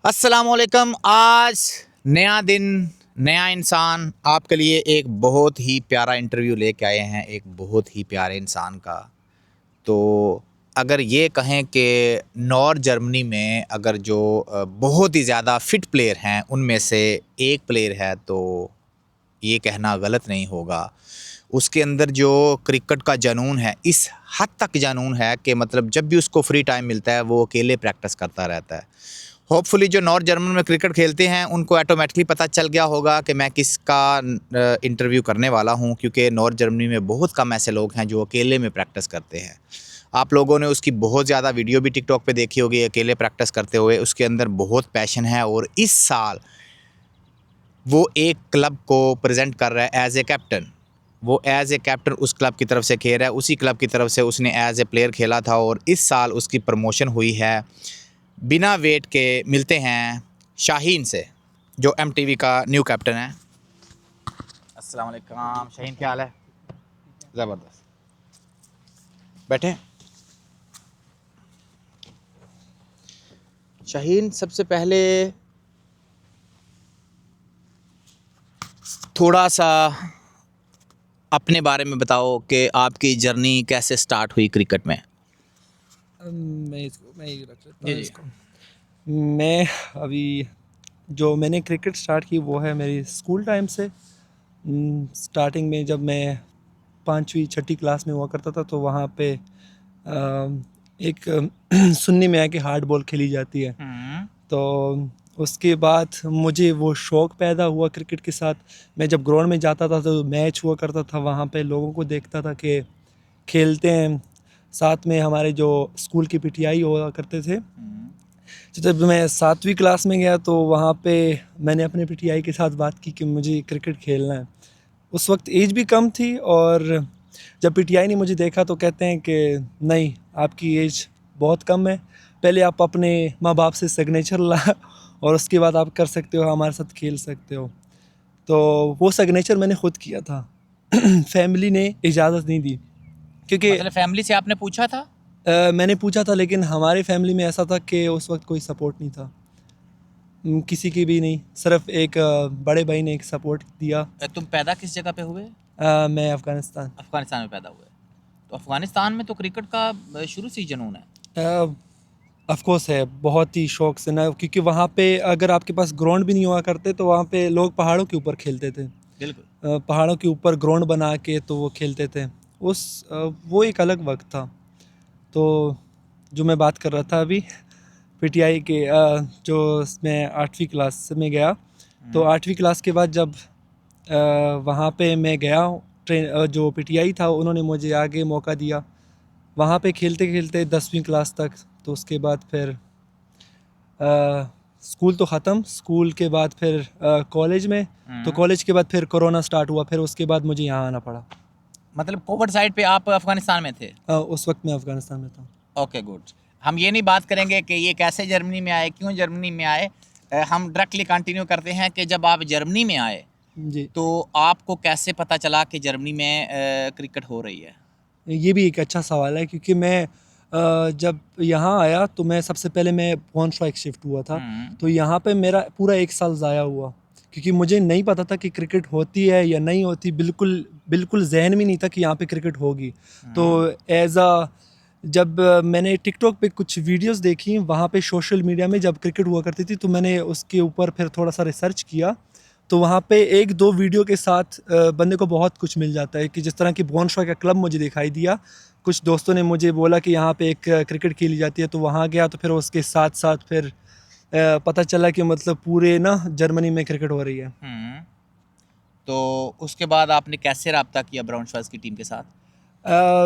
अस्सलामुअलैकुम। आज नया दिन, नया इंसान, आपके लिए एक बहुत ही प्यारा इंटरव्यू लेके आए हैं, एक बहुत ही प्यारे इंसान का। तो अगर ये कहें कि नॉर्थ जर्मनी में अगर जो बहुत ही ज़्यादा फिट प्लेयर हैं उनमें से एक प्लेयर है तो ये कहना गलत नहीं होगा। उसके अंदर जो क्रिकेट का जुनून है, इस हद तक जुनून है कि मतलब जब भी उसको फ्री टाइम मिलता है वो अकेले प्रैक्टिस करता रहता है। होपफुली जो नॉर्थ जर्मन में क्रिकेट खेलते हैं उनको ऑटोमेटिकली पता चल गया होगा कि मैं किसका इंटरव्यू करने वाला हूं, क्योंकि नॉर्थ जर्मनी में बहुत कम ऐसे लोग हैं जो अकेले में प्रैक्टिस करते हैं। आप लोगों ने उसकी बहुत ज़्यादा वीडियो भी टिकटॉक पे देखी होगी अकेले प्रैक्टिस करते हुए। उसके अंदर बहुत पैशन है और इस साल वो एक क्लब को प्रेजेंट कर रहा है एज ए कैप्टन। वो एज ए कैप्टन उस क्लब की तरफ से खेल रहा है, उसी क्लब की तरफ से उसने एज ए प्लेयर खेला था और इस साल उसकी प्रमोशन हुई है। बिना वेट के मिलते हैं शाहीन से, जो एमटीवी का न्यू कैप्टन है। अस्सलाम वालेकुम शाहीन, क्या हाल है? ज़बरदस्त, बैठे। शाहीन, सबसे पहले थोड़ा सा अपने बारे में बताओ कि आपकी जर्नी कैसे स्टार्ट हुई क्रिकेट में। मैं ही रख लेता जी हूँ जी। इसको। मैं अभी जो मैंने क्रिकेट स्टार्ट की वो है मेरी स्कूल टाइम से। स्टार्टिंग में जब मैं 5वीं 6ठी क्लास में हुआ करता था तो वहाँ पे एक सुनने में आया कि हार्ड बॉल खेली जाती है। तो उसके बाद मुझे वो शौक़ पैदा हुआ क्रिकेट के साथ। मैं जब ग्राउंड में जाता था तो मैच हुआ करता था, वहाँ पे लोगों को देखता था कि खेलते हैं। साथ में हमारे जो स्कूल की पीटीआई हुआ करते थे। तो जब मैं 7वीं क्लास में गया तो वहाँ पे मैंने अपने पीटीआई के साथ बात की कि मुझे क्रिकेट खेलना है। उस वक्त एज भी कम थी और जब पीटीआई ने मुझे देखा तो कहते हैं कि नहीं, आपकी एज बहुत कम है, पहले आप अपने माँ बाप से सिग्नेचर ला और उसके बाद आप कर सकते हो, हमारे साथ खेल सकते हो। तो वो सिग्नेचर मैंने खुद किया था। फैमिली ने इजाज़त नहीं दी क्योंकि मतलब फैमिली से आपने पूछा था? मैंने पूछा था, लेकिन हमारे फैमिली में ऐसा था कि उस वक्त कोई सपोर्ट नहीं था। किसी की भी नहीं, सिर्फ एक बड़े भाई ने एक सपोर्ट दिया। तुम पैदा किस जगह पे हुए? मैं अफ़गानिस्तान। अफगानिस्तान में पैदा हुए। तो अफगानिस्तान में तो क्रिकेट का शुरू से ही जुनून है। ऑफ कोर्स है, बहुत ही शौक से ना, क्योंकि वहाँ पे अगर आपके पास ग्राउंड भी नहीं हुआ करते तो वहाँ पे लोग पहाड़ों के ऊपर खेलते थे। बिल्कुल। पहाड़ों के ऊपर ग्राउंड बना के तो वो खेलते थे। वो एक अलग वक्त था। तो जो मैं बात कर रहा था अभी पीटीआई के, जो मैं 8वीं क्लास में गया तो 8वीं क्लास के बाद जब वहाँ पे मैं गया, जो पीटीआई था उन्होंने मुझे आगे मौका दिया। वहाँ पे खेलते खेलते 10वीं क्लास तक। तो उसके बाद फिर स्कूल तो ख़त्म, स्कूल के बाद फिर कॉलेज में। तो कॉलेज के बाद फिर कोरोना स्टार्ट हुआ, फिर उसके बाद मुझे यहाँ आना पड़ा। मतलब कोविड साइड पे आप अफगानिस्तान में थे? उस वक्त मैं अफ़गानिस्तान में था। Okay, good. हम ये नहीं बात करेंगे कि ये कैसे जर्मनी में आए, क्यों जर्मनी में आए। हम डायरेक्टली कंटिन्यू करते हैं कि जब आप जर्मनी में आए जी, तो आपको कैसे पता चला कि जर्मनी में क्रिकेट हो रही है? ये भी एक अच्छा सवाल है क्योंकि मैं जब यहाँ आया तो मैं सबसे पहले मैं बॉर्नश्वाइक शिफ्ट हुआ था। तो यहाँ पे मेरा पूरा 1 साल ज़ाया हुआ क्योंकि मुझे नहीं पता था कि क्रिकेट होती है या नहीं होती। बिल्कुल बिल्कुल जहन में नहीं था कि यहाँ पे क्रिकेट होगी। तो एज अ जब मैंने टिकटॉक पे कुछ वीडियोस देखी, वहाँ पे सोशल मीडिया में जब क्रिकेट हुआ करती थी तो मैंने उसके ऊपर फिर थोड़ा सा रिसर्च किया। तो वहाँ पे 1-2 वीडियो के साथ बंदे को बहुत कुछ मिल जाता है कि जिस तरह की बॉर्नश्वाइक का क्लब मुझे दिखाई दिया। कुछ दोस्तों ने मुझे बोला कि यहाँ पे एक क्रिकेट खेली जाती है, तो वहाँ गया तो फिर उसके साथ साथ फिर पता चला कि मतलब पूरे ना जर्मनी में क्रिकेट हो रही है। तो उसके बाद आपने कैसे रब्ता किया ब्राउनश्वाइग की टीम के साथ?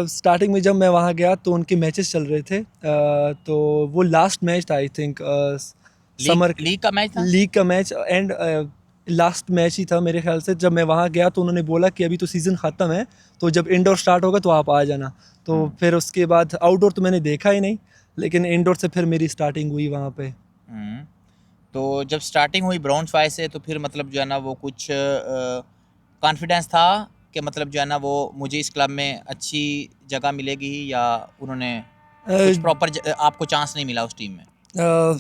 स्टार्टिंग में जब मैं वहाँ गया तो उनके मैचेस चल रहे थे। तो वो लास्ट मैच था I think, league summer league का मैच था? लीग का मैच एंड लास्ट मैच ही था मेरे ख्याल से। जब मैं वहाँ गया तो उन्होंने बोला कि अभी तो सीज़न ख़त्म है, तो जब इंडोर स्टार्ट होगा तो आप आ जाना। तो फिर उसके बाद आउटडोर तो मैंने देखा ही नहीं, लेकिन इंडोर से फिर मेरी स्टार्टिंग हुई वहाँ पे। हम्म। तो जब स्टार्टिंग हुई ब्राउनश्वाइग से तो फिर मतलब जो है ना वो कुछ कॉन्फिडेंस था कि मतलब जो है ना वो मुझे इस क्लब में अच्छी जगह मिलेगी, या उन्होंने कुछ अ, प्रॉपर आपको चांस नहीं मिला उस टीम में? अ,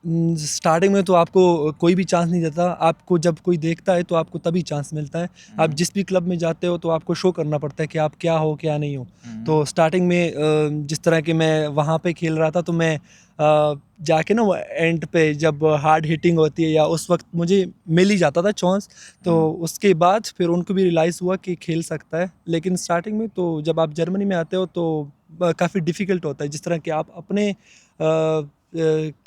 स्टार्टिंग में तो आपको कोई भी चांस नहीं देता। आपको जब कोई देखता है तो आपको तभी चांस मिलता है। आप जिस भी क्लब में जाते हो तो आपको शो करना पड़ता है कि आप क्या हो क्या नहीं हो। तो स्टार्टिंग में जिस तरह के मैं वहाँ पे खेल रहा था तो मैं जाके ना वो एंड पे जब हार्ड हिटिंग होती है या उस वक्त मुझे मिल ही जाता था चांस। तो उसके बाद फिर उनको भी रियलाइज़ हुआ कि खेल सकता है। लेकिन स्टार्टिंग में तो जब आप जर्मनी में आते हो तो काफ़ी डिफ़िकल्ट होता है। जिस तरह कि आप अपने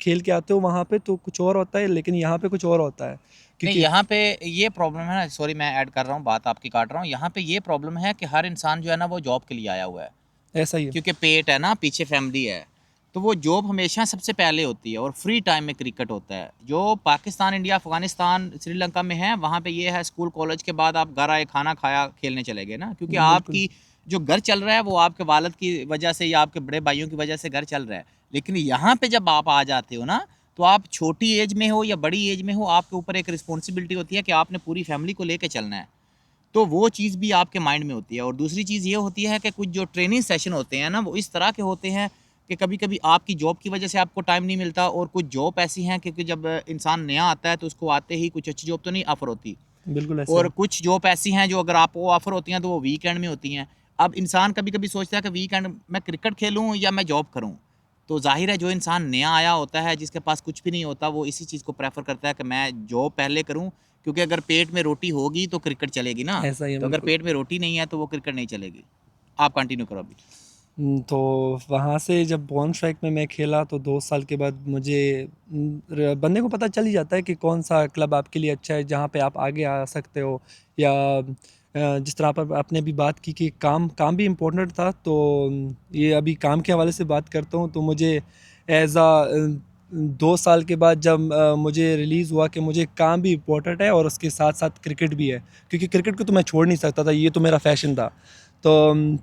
खेल के आते हो वहाँ पे तो कुछ और होता है, लेकिन यहाँ पे कुछ और होता है नहीं, क्योंकि यहाँ पे ये प्रॉब्लम है ना, सॉरी मैं ऐड कर रहा हूँ, बात आपकी काट रहा हूँ। यहाँ पे ये प्रॉब्लम है कि हर इंसान जो है ना वो जॉब के लिए आया हुआ है, ऐसा ही है। क्योंकि पेट है ना, पीछे फैमिली है, तो वो जॉब हमेशा सबसे पहले होती है और फ्री टाइम में क्रिकेट होता है। जो पाकिस्तान, इंडिया, अफगानिस्तान, श्रीलंका में है, वहाँ पे ये है स्कूल कॉलेज के बाद आप घर आए, खाना खाया, खेलने चले गए ना, क्योंकि बिल्कुल। आपकी जो घर चल रहा है वो आपके वालिद की वजह से या आपके बड़े भाइयों की वजह से घर चल रहा है। लेकिन यहाँ पे जब आप आ जाते हो ना, तो आप छोटी एज में हो या बड़ी एज में हो, आपके ऊपर एक रिस्पॉन्सिबिलिटी होती है कि आपने पूरी फैमिली को लेके चलना है। तो वो चीज़ भी आपके माइंड में होती है। और दूसरी चीज़ ये होती है कि कुछ जो ट्रेनिंग सेशन होते हैं ना, वो इस तरह के होते हैं कि कभी कभी आपकी जॉब की वजह से आपको टाइम नहीं मिलता, और कुछ जॉब ऐसी हैं क्योंकि जब इंसान नया आता है तो उसको आते ही कुछ अच्छी जॉब तो नहीं ऑफर होती, बिल्कुल ऐसा और है। कुछ जॉब ऐसी हैं जो अगर आपको ऑफर होती हैं तो वो वीकेंड में होती हैं। अब इंसान कभी कभी सोचता है कि वीकेंड मैं क्रिकेट खेलूँ या मैं जॉब करूँ। तो जाहिर है जो इंसान नया आया होता है, जिसके पास कुछ भी नहीं होता, वो इसी चीज़ को प्रेफर करता है कि मैं जॉब पहले करूँ, क्योंकि अगर पेट में रोटी होगी तो क्रिकेट चलेगी ना। ऐसा ही है तो अगर बिल्कुल। पेट में रोटी नहीं है तो वो क्रिकेट नहीं चलेगी। आप कंटिन्यू करो अभी। तो वहाँ से जब बॉर्न स्ट्राइक में मैं खेला तो 2 साल के बाद मुझे बंदे को पता चल ही जाता है कि कौन सा क्लब आपके लिए अच्छा है, जहाँ पे आप आगे आ सकते हो। या जिस तरह पर आपने भी बात की कि काम काम भी इम्पोर्टेंट था, तो ये अभी काम के हवाले से बात करता हूँ तो मुझे एज आ 2 साल के बाद जब मुझे रिलीज़ हुआ कि मुझे काम भी इम्पोर्टेंट है और उसके साथ साथ क्रिकेट भी है, क्योंकि क्रिकेट को तो मैं छोड़ नहीं सकता था, ये तो मेरा फैशन था। तो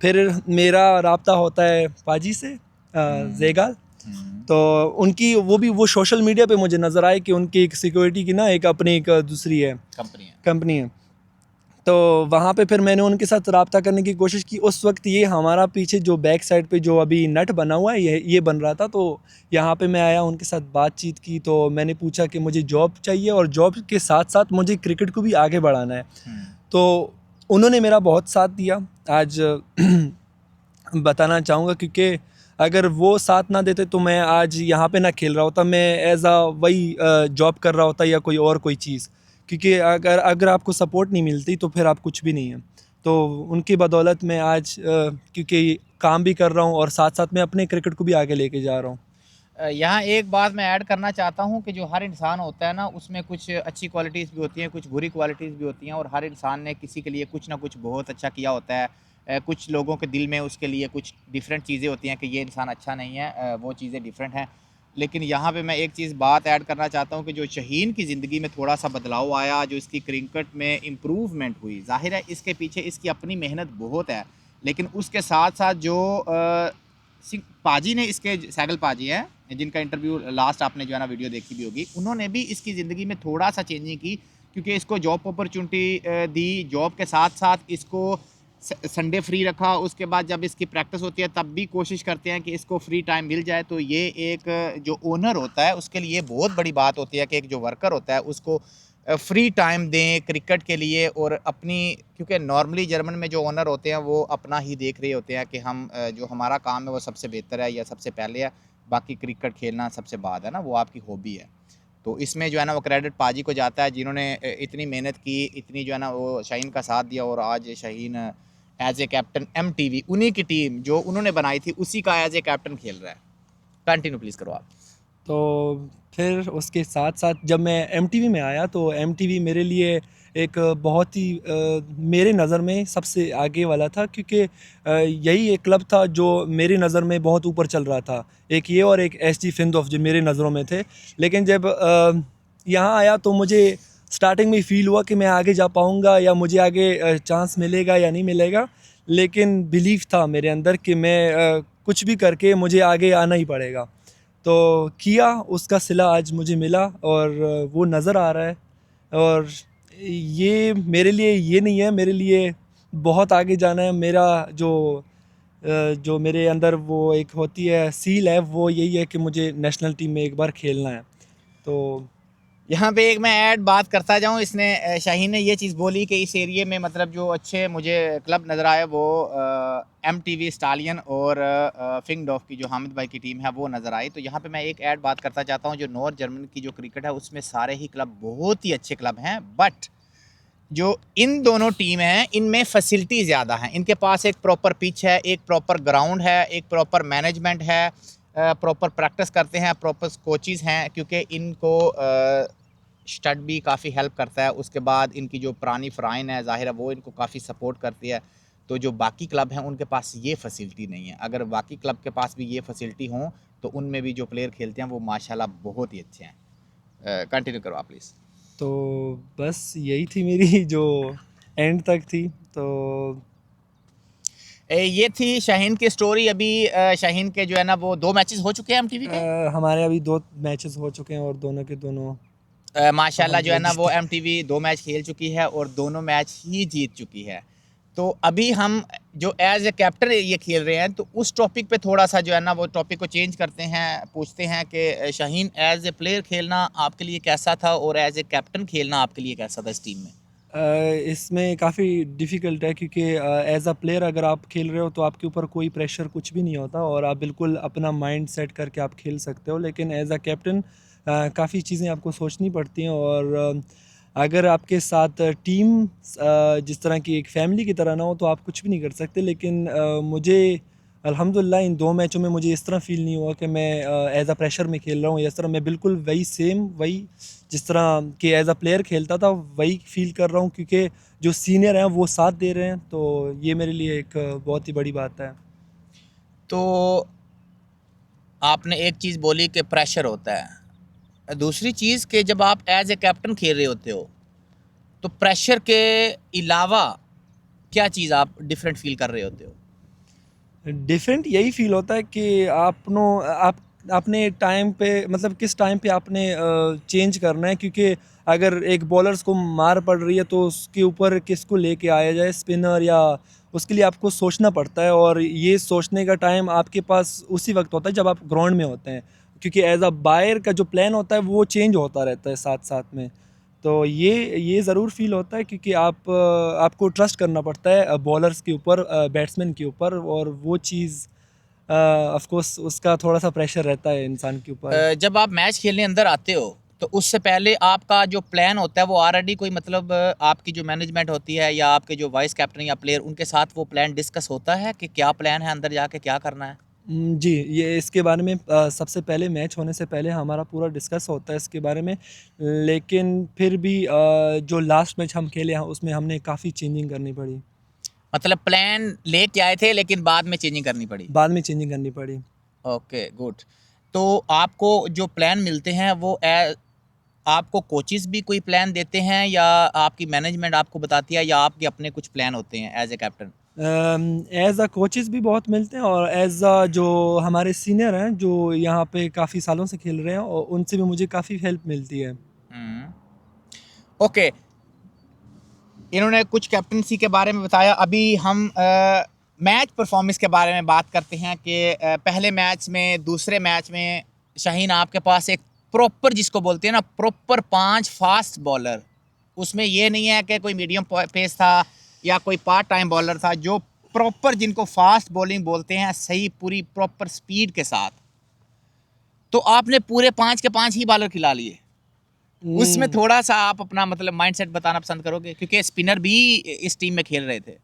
फिर मेरा राब्ता होता है पाजी से, ज़ेगाल। तो उनकी वो सोशल मीडिया पे मुझे नज़र आए कि उनकी एक सिक्योरिटी की ना एक अपनी एक दूसरी है, कंपनी है। कंपनी है। तो वहाँ पे फिर मैंने उनके साथ राब्ता करने की कोशिश की। उस वक्त ये हमारा पीछे जो बैक साइड पे जो अभी नट बना हुआ है ये बन रहा था। तो यहाँ पे मैं आया, उनके साथ बातचीत की, तो मैंने पूछा कि मुझे जॉब चाहिए और जॉब के साथ साथ मुझे क्रिकेट को भी आगे बढ़ाना है। तो उन्होंने मेरा बहुत साथ दिया। आज बताना चाहूँगा क्योंकि अगर वो साथ ना देते तो मैं आज यहाँ पे ना खेल रहा होता, मैं एज आ वही जॉब कर रहा होता या कोई चीज़। क्योंकि अगर अगर आपको सपोर्ट नहीं मिलती तो फिर आप कुछ भी नहीं है। तो उनकी बदौलत मैं आज क्योंकि काम भी कर रहा हूँ और साथ साथ मैं अपने क्रिकेट को भी आगे लेके जा रहा हूँ। यहाँ एक बात मैं ऐड करना चाहता हूँ कि जो हर इंसान होता है ना, उसमें कुछ अच्छी क्वालिटीज़ भी होती हैं, कुछ बुरी क्वालिटीज़ भी होती हैं, और हर इंसान ने किसी के लिए कुछ ना कुछ बहुत अच्छा किया होता है। कुछ लोगों के दिल में उसके लिए कुछ डिफरेंट चीज़ें होती हैं कि ये इंसान अच्छा नहीं है, वो चीज़ें डिफरेंट हैं। लेकिन यहाँ पे मैं एक चीज़ बात ऐड करना चाहता हूँ कि जो शहीन की ज़िंदगी में थोड़ा सा बदलाव आया, जो इसकी क्रिकेट में इम्प्रूवमेंट हुई, ज़ाहिर है इसके पीछे इसकी अपनी मेहनत बहुत है। लेकिन उसके साथ साथ जो सिंह पाजी ने, इसके सैगल पाजी हैं जिनका इंटरव्यू लास्ट आपने जो है ना वीडियो देखी भी होगी, उन्होंने भी इसकी ज़िंदगी में थोड़ा सा चेंजिंग की, क्योंकि इसको जॉब अपॉर्चुनिटी दी, जॉब के साथ साथ इसको संडे फ्री रखा। उसके बाद जब इसकी प्रैक्टिस होती है तब भी कोशिश करते हैं कि इसको फ्री टाइम मिल जाए। तो ये एक जो ओनर होता है उसके लिए बहुत बड़ी बात होती है कि एक जो वर्कर होता है उसको फ्री टाइम दें क्रिकेट के लिए और अपनी, क्योंकि नॉर्मली जर्मन में जो ओनर होते हैं वो अपना ही देख रहे होते हैं कि हम जो हमारा काम है वो सबसे बेहतर है या सबसे पहले है, बाकी क्रिकेट खेलना सबसे बाद है ना, वो आपकी हॉबी है। तो इसमें जो है ना वो क्रेडिट पाजी को जाता है, जिन्होंने इतनी मेहनत की, इतनी जो है ना वो शाहीन का साथ दिया, और आज Shaheen as a captain MTV, उन्हीं की टीम जो उन्होंने बनाई थी उसी का एज ए कैप्टन खेल रहा है। कंटिन्यू प्लीज़ करो आप। तो फिर उसके साथ साथ जब मैं एमटीवी में आया तो एमटीवी मेरे लिए एक बहुत ही मेरे नज़र में सबसे आगे वाला था, क्योंकि यही एक क्लब था जो मेरी नज़र में बहुत ऊपर चल रहा था। एक ये और एक एसजी फिनदोफ जो मेरे नज़रों में थे। लेकिन जब यहाँ आया तो मुझे स्टार्टिंग में फ़ील हुआ कि मैं आगे जा पाऊँगा या मुझे आगे चांस मिलेगा या नहीं मिलेगा। लेकिन बिलीव था मेरे अंदर कि मैं कुछ भी करके मुझे आगे आना ही पड़ेगा। तो किया, उसका सिला आज मुझे मिला और वो नज़र आ रहा है। और ये मेरे लिए ये नहीं है, मेरे लिए बहुत आगे जाना है। मेरा जो मेरे अंदर वो एक होती है सील है, वो यही है कि मुझे नेशनल टीम में एक बार खेलना है। तो यहाँ पे एक मैं ऐड बात करता जाऊँ, इसने शाहीन ने ये चीज़ बोली कि इस एरिए में मतलब जो अच्छे मुझे क्लब नज़र आए वो MTV स्टालियन और फिंगडॉफ की जो हामिद भाई की टीम है वो नज़र आई। तो यहाँ पे मैं एक ऐड बात करना चाहता हूँ, जो नॉर्थ जर्मनी की जो क्रिकेट है उसमें सारे ही क्लब बहुत ही अच्छे क्लब हैं, बट जो इन दोनों टीम हैं इनमें फैसिलिटी ज़्यादा हैं। इनके पास एक प्रॉपर पिच है, एक प्रॉपर ग्राउंड है, एक प्रॉपर मैनेजमेंट है, प्रॉपर प्रैक्टिस करते हैं, प्रॉपर कोचेज़ हैं, क्योंकि इनको स्टड भी काफ़ी हेल्प करता है। उसके बाद इनकी जो पुरानी फ़राइन है ज़ाहिर है वो इनको काफ़ी सपोर्ट करती है। तो जो बाकी क्लब हैं उनके पास ये फैसिलिटी नहीं है। अगर बाकी क्लब के पास भी ये फैसिलिटी हों तो उनमें भी जो प्लेयर खेलते हैं वो माशाल्लाह बहुत ही अच्छे हैं। कंटिन्यू करो आप प्लीज़। तो बस यही थी मेरी जो एंड तक थी। तो ये थी शाहीन की स्टोरी। अभी शाहीन के जो है ना वो 2 मैचेस हो चुके हैं MTV के। हमारे अभी 2 मैचेस हो चुके हैं और दोनों के दोनों माशाल्लाह जो है अल्हम्दुलिल्लाह ना वो जीत। MTV 2 मैच खेल चुकी है और दोनों मैच ही जीत चुकी है। तो अभी हम जो एज ए कैप्टन ये खेल रहे हैं तो उस टॉपिक पे थोड़ा सा जो है ना वो टॉपिक को चेंज करते हैं, पूछते हैं कि शाहीन एज ए प्लेयर खेलना आपके लिए कैसा था और एज ए कैप्टन खेलना आपके लिए कैसा था इस टीम में? इसमें काफ़ी डिफ़िकल्ट है क्योंकि एज़ अ प्लेयर अगर आप खेल रहे हो तो आपके ऊपर कोई प्रेशर कुछ भी नहीं होता और आप बिल्कुल अपना माइंड सेट करके आप खेल सकते हो। लेकिन एज़ अ कैप्टन काफ़ी चीज़ें आपको सोचनी पड़ती हैं और अगर आपके साथ टीम जिस तरह की एक फैमिली की तरह ना हो तो आप कुछ भी नहीं कर सकते। लेकिन मुझे अल्हम्दुलिल्लाह इन 2 मैचों में मुझे इस तरह फ़ील नहीं हुआ कि मैं एज़ अ प्रेशर में खेल रहा हूँ। इस तरह मैं बिल्कुल वही सेम वही जिस तरह कि एज़ अ प्लेयर खेलता था वही फ़ील कर रहा हूँ क्योंकि जो सीनियर हैं वो साथ दे रहे हैं। तो ये मेरे लिए एक बहुत ही बड़ी बात है। तो आपने एक चीज़ बोली कि प्रेशर होता है। दूसरी चीज़ कि जब आप एज ए कैप्टन खेल रहे होते हो तो प्रेशर के अलावा क्या चीज़ आप डिफरेंट फील कर रहे होते हो? डिफरेंट यही फील होता है कि आप अपने टाइम पे मतलब किस टाइम पे आपने चेंज करना है क्योंकि अगर एक बॉलर्स को मार पड़ रही है तो उसके ऊपर किसको लेके आया जाए स्पिनर या उसके लिए आपको सोचना पड़ता है और ये सोचने का टाइम आपके पास उसी वक्त होता है जब आप ग्राउंड में होते हैं क्योंकि एज अ बायर का जो प्लान होता है वो चेंज होता रहता है साथ साथ में। तो ये ज़रूर फ़ील होता है क्योंकि आपको ट्रस्ट करना पड़ता है बॉलर्स के ऊपर बैट्समैन के ऊपर और वो चीज़ ऑफ कोर्स उसका थोड़ा-सा प्रेशर रहता है इंसान के ऊपर। जब आप मैच खेलने अंदर आते हो तो उससे पहले आपका जो प्लान होता है वो ऑलरेडी कोई मतलब आपकी जो मैनेजमेंट होती है या आपके जो वाइस कैप्टन या प्लेयर उनके साथ वो प्लान डिस्कस होता है कि क्या प्लान है अंदर जाके क्या करना है? जी, ये इसके बारे में सबसे पहले मैच होने से पहले हमारा पूरा डिस्कस होता है इसके बारे में। लेकिन फिर भी जो लास्ट मैच हम खेले हैं उसमें हमने काफ़ी चेंजिंग करनी पड़ी। मतलब प्लान लेके आए थे लेकिन बाद में चेंजिंग करनी पड़ी। बाद में चेंजिंग करनी पड़ी। Okay, good. तो आपको जो प्लान मिलते हैं वो आपको कोचेस भी कोई प्लान देते हैं या आपकी मैनेजमेंट आपको बताती है या आपके अपने कुछ प्लान होते हैं as a captain? As a coaches भी बहुत मिलते हैं और एज़ अ जो हमारे सीनियर हैं जो यहाँ पे काफ़ी सालों से खेल रहे हैं और उनसे भी मुझे काफ़ी हेल्प मिलती है। ओके, इन्होंने कुछ कैप्टनसी के बारे में बताया। अभी हम मैच परफॉर्मेंस के बारे में बात करते हैं कि पहले मैच में दूसरे मैच में शाहीन आपके पास एक प्रॉपर जिसको बोलते हैं ना प्रॉपर 5 फास्ट बॉलर, उसमें ये नहीं है कि कोई मीडियम पेस था या कोई पार्ट टाइम बॉलर था, जो प्रॉपर जिनको फास्ट बॉलिंग बोलते हैं सही पूरी प्रॉपर स्पीड के साथ, तो आपने पूरे 5 के 5 ही बॉलर खिला लिए। उसमें हुँ। थोड़ा सा आप अपना मतलब माइंडसेट बताना पसंद करोगे क्योंकि स्पिनर भी इस टीम में खेल रहे थे?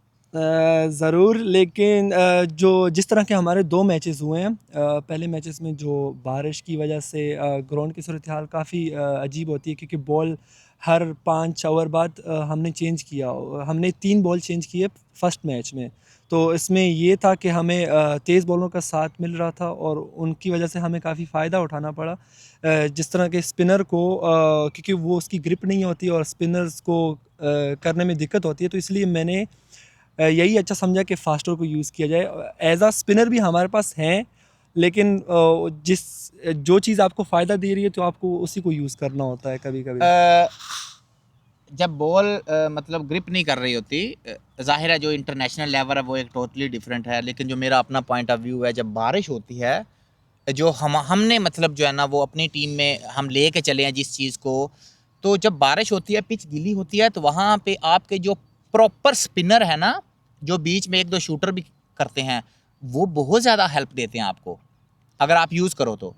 ज़रूर लेकिन जो जिस तरह के हमारे 2 मैचेस हुए हैं पहले मैचेस में जो बारिश की वजह से ग्राउंड की सूरत-ए-हाल काफ़ी अजीब होती है क्योंकि बॉल हर 5 ओवर बाद हमने चेंज किया। हमने 3 बॉल चेंज किए फर्स्ट मैच में। तो इसमें ये था कि हमें तेज़ बॉलों का साथ मिल रहा था और उनकी वजह से हमें काफ़ी फ़ायदा उठाना पड़ा। जिस तरह के स्पिनर को क्योंकि वो उसकी ग्रिप नहीं होती और स्पिनर्स को करने में दिक्कत होती है तो इसलिए मैंने यही अच्छा समझा कि फास्टर को यूज़ किया जाए। एज़ अ स्पिनर भी हमारे पास हैं, लेकिन जो चीज़ आपको फ़ायदा दे रही है तो आपको उसी को यूज़ करना होता है कभी-कभी। अ, जब बॉल मतलब ग्रिप नहीं कर रही होती, जाहिर है जो इंटरनेशनल लेवल है वो एक टोटली डिफरेंट है, लेकिन जो मेरा अपना पॉइंट ऑफ व्यू है जब बारिश होती है जो हमने मतलब जो है ना वो अपनी टीम में हम ले के चले हैं जिस चीज़ को, तो जब बारिश होती है, पिच गीली होती है, तो वहाँ पे आपके जो प्रॉपर स्पिनर है ना, जो बीच में एक दो शूटर भी करते हैं, वो बहुत ज़्यादा हेल्प देते हैं आपको, अगर आप यूज़ करो तो।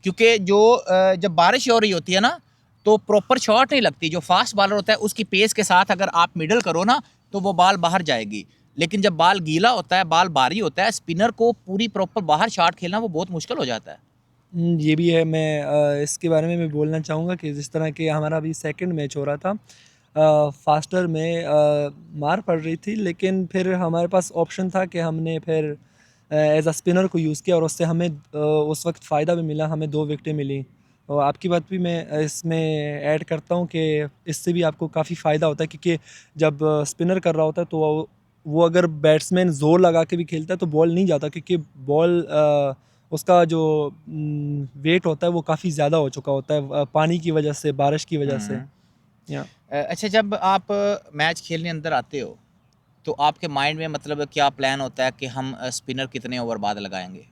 क्योंकि जो जब बारिश हो रही होती है ना, तो प्रॉपर शॉट नहीं लगती। जो फास्ट बॉलर होता है उसकी पेस के साथ अगर आप मिडल करो ना, तो वो बॉल बाहर जाएगी। लेकिन जब बॉल गीला होता है, बॉल भारी होता है, स्पिनर को पूरी प्रॉपर बाहर शॉट खेलना वो बहुत मुश्किल हो जाता है। ये भी है। मैं इसके बारे में मैं बोलना चाहूँगा कि जिस तरह के हमारा अभी सेकंड मैच हो रहा था, फास्टर में मार पड़ रही थी, लेकिन फिर हमारे पास ऑप्शन था कि हमने फिर एज अ स्पिनर को यूज़ किया और उससे हमें उस वक्त फ़ायदा भी मिला, हमें 2 विकेटें मिली। और आपकी बात भी मैं इसमें ऐड करता हूँ कि इससे भी आपको काफ़ी फ़ायदा होता है, क्योंकि जब स्पिनर कर रहा होता है तो वो अगर बैट्समैन ज़ोर लगा के भी खेलता है तो बॉल नहीं जाता, क्योंकि बॉल उसका जो वेट होता है वो काफ़ी ज़्यादा हो चुका होता है, पानी की वजह से, बारिश की वजह से। या अच्छा, जब आप मैच खेलने अंदर आते हो, तो आपके माइंड में मतलब क्या प्लान होता है कि हम स्पिनर कितने ओवर बाद लगाएंगे?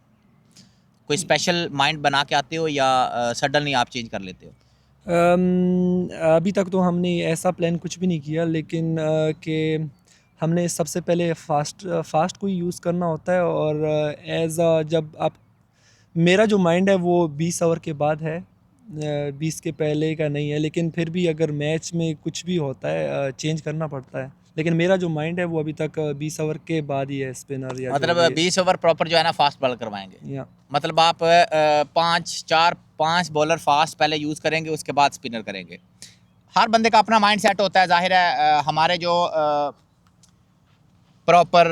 कोई स्पेशल माइंड बना के आते हो या सडनली आप चेंज कर लेते हो? अभी तक तो हमने ऐसा प्लान कुछ भी नहीं किया, लेकिन कि हमने सबसे पहले फ़ास्ट को ही यूज़ करना होता है, और एज़ जब आप, मेरा जो माइंड है वो 20 ओवर के बाद है, 20 के पहले का नहीं है, लेकिन फिर भी अगर मैच में कुछ भी होता है चेंज करना पड़ता है, लेकिन मेरा जो माइंड है वो अभी तक 20 ओवर के बाद ही है, स्पिनर या जो मतलब भी है। 20 ओवर प्रॉपर जो है ना फास्ट बॉलर करवाएंगे। या मतलब आप पाँच बॉलर फास्ट पहले यूज़ करेंगे, उसके बाद स्पिनर करेंगे। हर बंदे का अपना माइंड सेट होता है, जाहिर है। हमारे जो प्रॉपर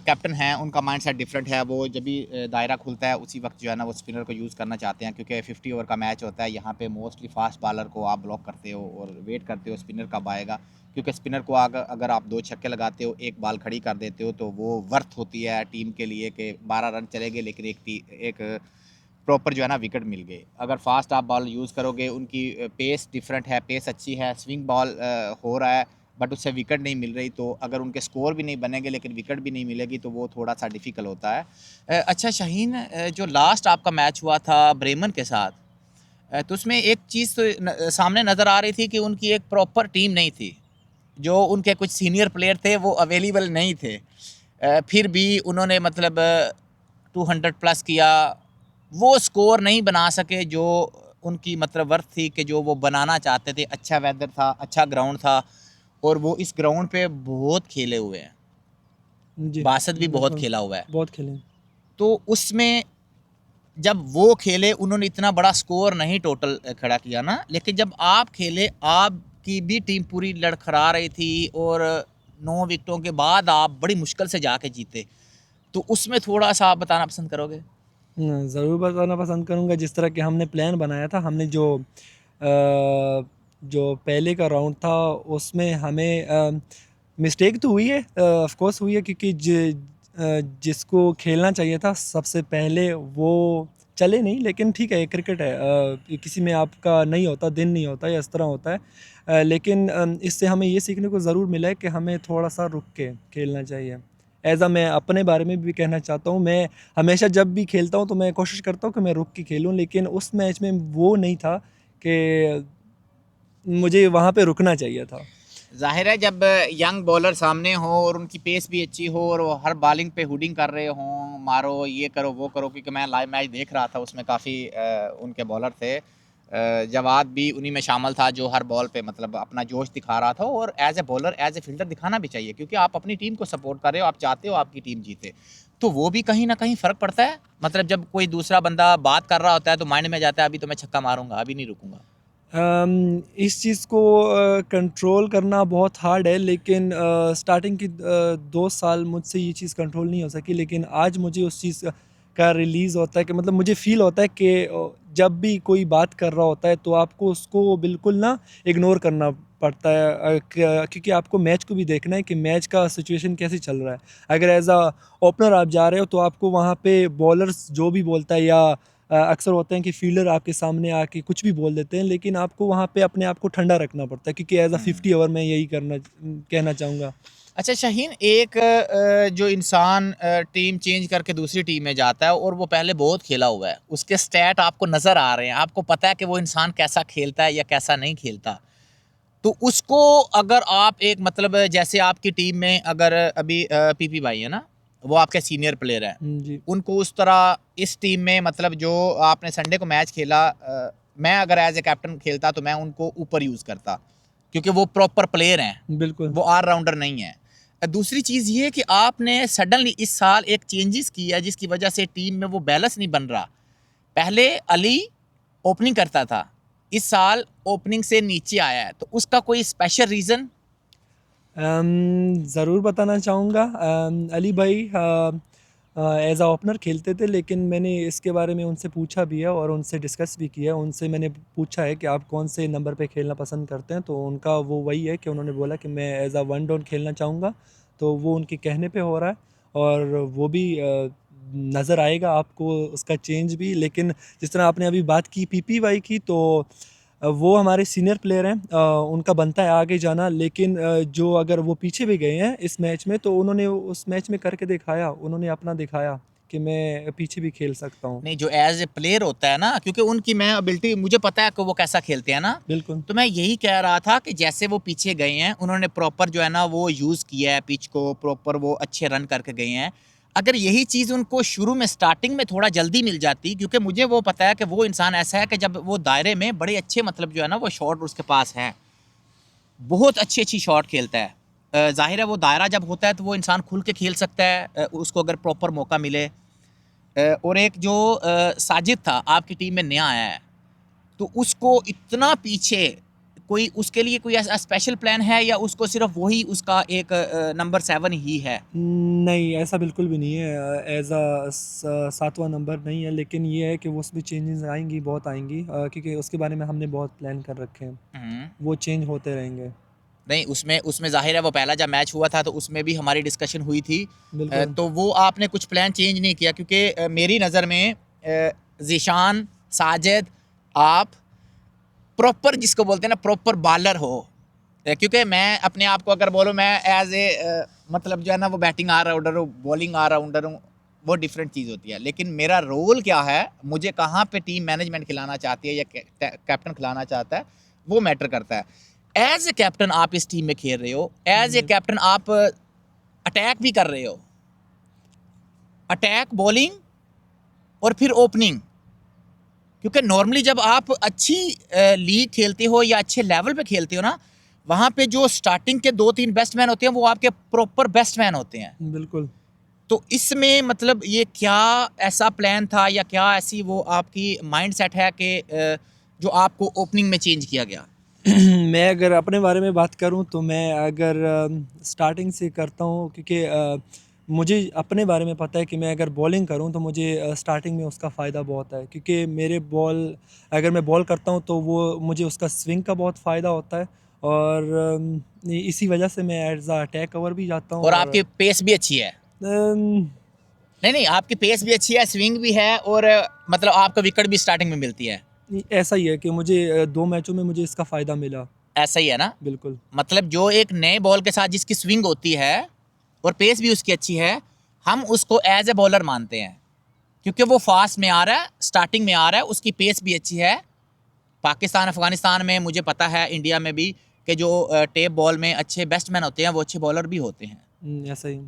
कैप्टन हैं उनका माइंड सेट डिफरेंट है। वो जब भी दायरा खुलता है उसी वक्त जो है ना वो स्पिनर को यूज़ करना चाहते हैं, क्योंकि 50 ओवर का मैच होता है। यहाँ पे मोस्टली फास्ट बॉलर को आप ब्लॉक करते हो और वेट करते हो स्पिनर कब आएगा, क्योंकि स्पिनर को अगर आप 2 छक्के लगाते हो, एक बॉल खड़ी कर देते हो, तो वो वर्थ होती है टीम के लिए कि 12 रन चले गए लेकिन एक प्रॉपर जो है ना विकेट मिल गए। अगर फास्ट आप बॉल यूज़ करोगे, उनकी पेस डिफरेंट है, पेस अच्छी है, स्विंग बॉल हो रहा है, बट उससे विकेट नहीं मिल रही, तो अगर उनके स्कोर भी नहीं बनेंगे लेकिन विकेट भी नहीं मिलेगी, तो वो थोड़ा सा डिफ़िकल्ट होता है। अच्छा शाहीन, जो लास्ट आपका मैच हुआ था ब्रेमन के साथ, तो उसमें एक चीज़ तो सामने नज़र आ रही थी कि उनकी एक प्रॉपर टीम नहीं थी। जो उनके कुछ सीनियर प्लेयर थे वो अवेलेबल नहीं थे। फिर भी उन्होंने मतलब 200 प्लस किया। वो स्कोर नहीं बना सके जो उनकी मतलब वर्थ थी, कि जो वो बनाना चाहते थे। अच्छा वेदर था, अच्छा ग्राउंड था, और वो इस ग्राउंड पे बहुत खेले हुए हैं। जी, बासत भी बहुत बिल्कुल, खेला हुआ है। बहुत खेले। तो उसमें जब वो खेले उन्होंने इतना बड़ा स्कोर नहीं टोटल खड़ा किया ना, लेकिन जब आप खेले आपकी भी टीम पूरी लड़खड़ा रही थी, और 9 विकेटों के बाद आप बड़ी मुश्किल से जाके जीते। तो उसमें थोड़ा सा आप बताना पसंद करोगे? ज़रूर बताना पसंद करूँगा। जिस तरह के हमने प्लान बनाया था, हमने जो पहले का राउंड था उसमें हमें मिस्टेक तो हुई है, ऑफ कोर्स हुई है, क्योंकि जिसको खेलना चाहिए था सबसे पहले वो चले नहीं, लेकिन ठीक है, ये क्रिकेट है, किसी में आपका नहीं होता, दिन नहीं होता या इस तरह होता है। लेकिन इससे हमें ये सीखने को ज़रूर मिला है कि हमें थोड़ा सा रुक के खेलना चाहिए। मैं अपने बारे में भी कहना चाहता हूँ, मैं हमेशा जब भी खेलता हूँ तो मैं कोशिश करता हूँ कि मैं रुक के खेलूँ, लेकिन उस मैच में वो नहीं था कि मुझे वहाँ पे रुकना चाहिए था। ज़ाहिर है, जब यंग बॉलर सामने हो और उनकी पेस भी अच्छी हो और वो हर बॉलिंग पे हुडिंग कर रहे हों, मारो ये करो वो करो, क्योंकि मैं लाइव मैच देख रहा था, उसमें काफ़ी उनके बॉलर थे। जवाद भी उन्हीं में शामिल था जो हर बॉल पे मतलब अपना जोश दिखा रहा था। और as a bowler, as a fielder दिखाना भी चाहिए, क्योंकि आप अपनी टीम को सपोर्ट कर रहे हो, आप चाहते हो आपकी टीम जीते। तो वो भी कहीं ना कहीं फ़र्क पड़ता है। मतलब जब कोई दूसरा बंदा बात कर रहा होता है तो माइंड में जाता है अभी तो मैं छक्का मारूंगा, अभी नहीं रुकूंगा। इस चीज़ को कंट्रोल करना बहुत हार्ड है, लेकिन स्टार्टिंग की 2 साल मुझसे ये चीज़ कंट्रोल नहीं हो सकी, लेकिन आज मुझे उस चीज़ का रिलीज़ होता है कि मतलब मुझे फ़ील होता है कि जब भी कोई बात कर रहा होता है तो आपको उसको बिल्कुल ना इग्नोर करना पड़ता है, क्योंकि आपको मैच को भी देखना है कि मैच का सिचुएशन कैसे चल रहा है। अगर एज़ अ ओपनर आप जा रहे हो तो आपको वहाँ पे बॉलर्स जो भी बोलता है, या अक्सर होते हैं कि फील्डर आपके सामने आके कुछ भी बोल देते हैं, लेकिन आपको वहाँ पे अपने आप को ठंडा रखना पड़ता है, क्योंकि एज़ अ 50 ओवर मैं यही कहना चाहूँगा। अच्छा शाहीन, एक जो इंसान टीम चेंज करके दूसरी टीम में जाता है और वो पहले बहुत खेला हुआ है, उसके स्टैट आपको नज़र आ रहे हैं, आपको पता है कि वो इंसान कैसा खेलता है या कैसा नहीं खेलता, तो उसको अगर आप एक मतलब जैसे आपकी टीम में अगर अभी पीपी भाई है ना, वो आपके सीनियर प्लेयर हैं, जी। उनको उस तरह इस टीम में मतलब जो आपने संडे को मैच खेला, मैं अगर एज ए कैप्टन खेलता तो मैं उनको ऊपर यूज़ करता, क्योंकि वो प्रॉपर प्लेयर हैं, बिल्कुल। वो ऑलराउंडर नहीं है। दूसरी चीज़ ये कि आपने सडनली इस साल एक चेंजेस किया जिसकी वजह से टीम में वो बैलेंस नहीं बन रहा। पहले अली ओपनिंग करता था, इस साल ओपनिंग से नीचे आया है, तो उसका कोई स्पेशल रीज़न? ज़रूर बताना चाहूँगा। अली भाई एज़ अ ओपनर खेलते थे, लेकिन मैंने इसके बारे में उनसे पूछा भी है और उनसे डिस्कस भी किया है। उनसे मैंने पूछा है कि आप कौन से नंबर पे खेलना पसंद करते हैं, तो उनका वो वही है कि उन्होंने बोला कि मैं एज़ अ वन डाउन खेलना चाहूँगा। तो वो उनके कहने पे हो रहा है और वो भी नज़र आएगा आपको उसका चेंज भी। लेकिन जिस तरह आपने अभी बात की पीपीवाई की, तो वो हमारे सीनियर प्लेयर हैं, उनका बनता है आगे जाना। लेकिन जो अगर वो पीछे भी गए हैं इस मैच में, तो उन्होंने उस मैच में करके दिखाया, उन्होंने अपना दिखाया कि मैं पीछे भी खेल सकता हूँ। नहीं, जो एज ए प्लेयर होता है ना, क्योंकि उनकी मैं एबिलिटी मुझे पता है कि वो कैसा खेलते हैं ना, बिल्कुल। तो मैं यही कह रहा था कि जैसे वो पीछे गए हैं, उन्होंने प्रॉपर जो है ना वो यूज़ किया है पिच को, प्रॉपर वो अच्छे रन करके गए हैं। अगर यही चीज़ उनको शुरू में स्टार्टिंग में थोड़ा जल्दी मिल जाती, क्योंकि मुझे वो पता है कि वो इंसान ऐसा है कि जब वो दायरे में बड़े अच्छे मतलब जो है ना वो शॉट उसके पास है, बहुत अच्छी अच्छी शॉट खेलता है। जाहिर है वो दायरा जब होता है तो वो इंसान खुल के खेल सकता है, उसको अगर प्रॉपर मौका मिले। और एक जो साजिद था आपकी टीम में नया आया है, तो उसको इतना पीछे, कोई उसके लिए कोई ऐसा स्पेशल प्लान है या उसको सिर्फ वही उसका एक नंबर 7 ही है? नहीं, ऐसा बिल्कुल भी नहीं है। एज़ अ सातवां नंबर नहीं है, लेकिन ये है कि वो उसमें चेंजेस आएंगी, बहुत आएंगी, क्योंकि उसके बारे में हमने बहुत प्लान कर रखे हैं। हम्म। वो चेंज होते रहेंगे। नहीं, उसमें उसमें जाहिर है वो पहला जब मैच हुआ था तो उसमें भी हमारी डिस्कशन हुई थी। बिल्कुल। तो वो आपने कुछ प्लान चेंज नहीं किया, क्योंकि मेरी नज़र में ज़ीशान, साजिद, आप प्रॉपर जिसको बोलते हैं ना प्रॉपर बॉलर हो। क्योंकि मैं अपने आप को अगर बोलूँ, मैं एज ए मतलब जो है ना वो बैटिंग ऑलराउंडर हूँ, बॉलिंग ऑलराउंडर हूँ, वो डिफरेंट चीज़ होती है। लेकिन मेरा रोल क्या है, मुझे कहाँ पे टीम मैनेजमेंट खिलाना चाहती है या कैप्टन खिलाना चाहता है, वो मैटर करता है। एज ए कैप्टन आप इस टीम में खेल रहे हो, एज ए कैप्टन आप अटैक भी कर रहे हो, अटैक, बॉलिंग और फिर ओपनिंग। क्योंकि नॉर्मली जब आप अच्छी लीग खेलते हो या अच्छे लेवल पे खेलते हो ना, वहाँ पे जो स्टार्टिंग के 2-3 बैट्समैन होते हैं वो आपके प्रॉपर बैट्समैन होते हैं। बिल्कुल। तो इसमें मतलब ये क्या ऐसा प्लान था या क्या ऐसी वो आपकी माइंड सेट है कि जो आपको ओपनिंग में चेंज किया गया? मैं अगर अपने बारे में बात करूं, तो मैं अगर स्टार्टिंग से करता हूं, क्योंकि मुझे अपने बारे में पता है कि मैं अगर बॉलिंग करूं तो मुझे स्टार्टिंग में उसका फ़ायदा बहुत है, क्योंकि मेरे बॉल, अगर मैं बॉल करता हूं तो वो मुझे उसका स्विंग का बहुत फ़ायदा होता है। और इसी वजह से मैं एज अ अटैक ओवर भी जाता हूँ। और और आपकी पेस भी अच्छी है? अम, नहीं नहीं, आपकी पेस भी अच्छी है, स्विंग भी है, और मतलब आपको विकेट भी स्टार्टिंग में मिलती है। ऐसा ही है कि मुझे 2 मैचों में मुझे इसका फ़ायदा मिला। ऐसा ही है ना? बिल्कुल। मतलब जो एक नए बॉल के साथ जिसकी स्विंग होती है और पेस भी उसकी अच्छी है, हम उसको एज ए बॉलर मानते हैं, क्योंकि वो फास्ट में आ रहा है, स्टार्टिंग में आ रहा है, उसकी पेस भी अच्छी है। पाकिस्तान, अफगानिस्तान में मुझे पता है, इंडिया में भी, कि जो टेप बॉल में अच्छे बैट्समैन होते हैं वो अच्छे बॉलर भी होते हैं। ऐसा ही।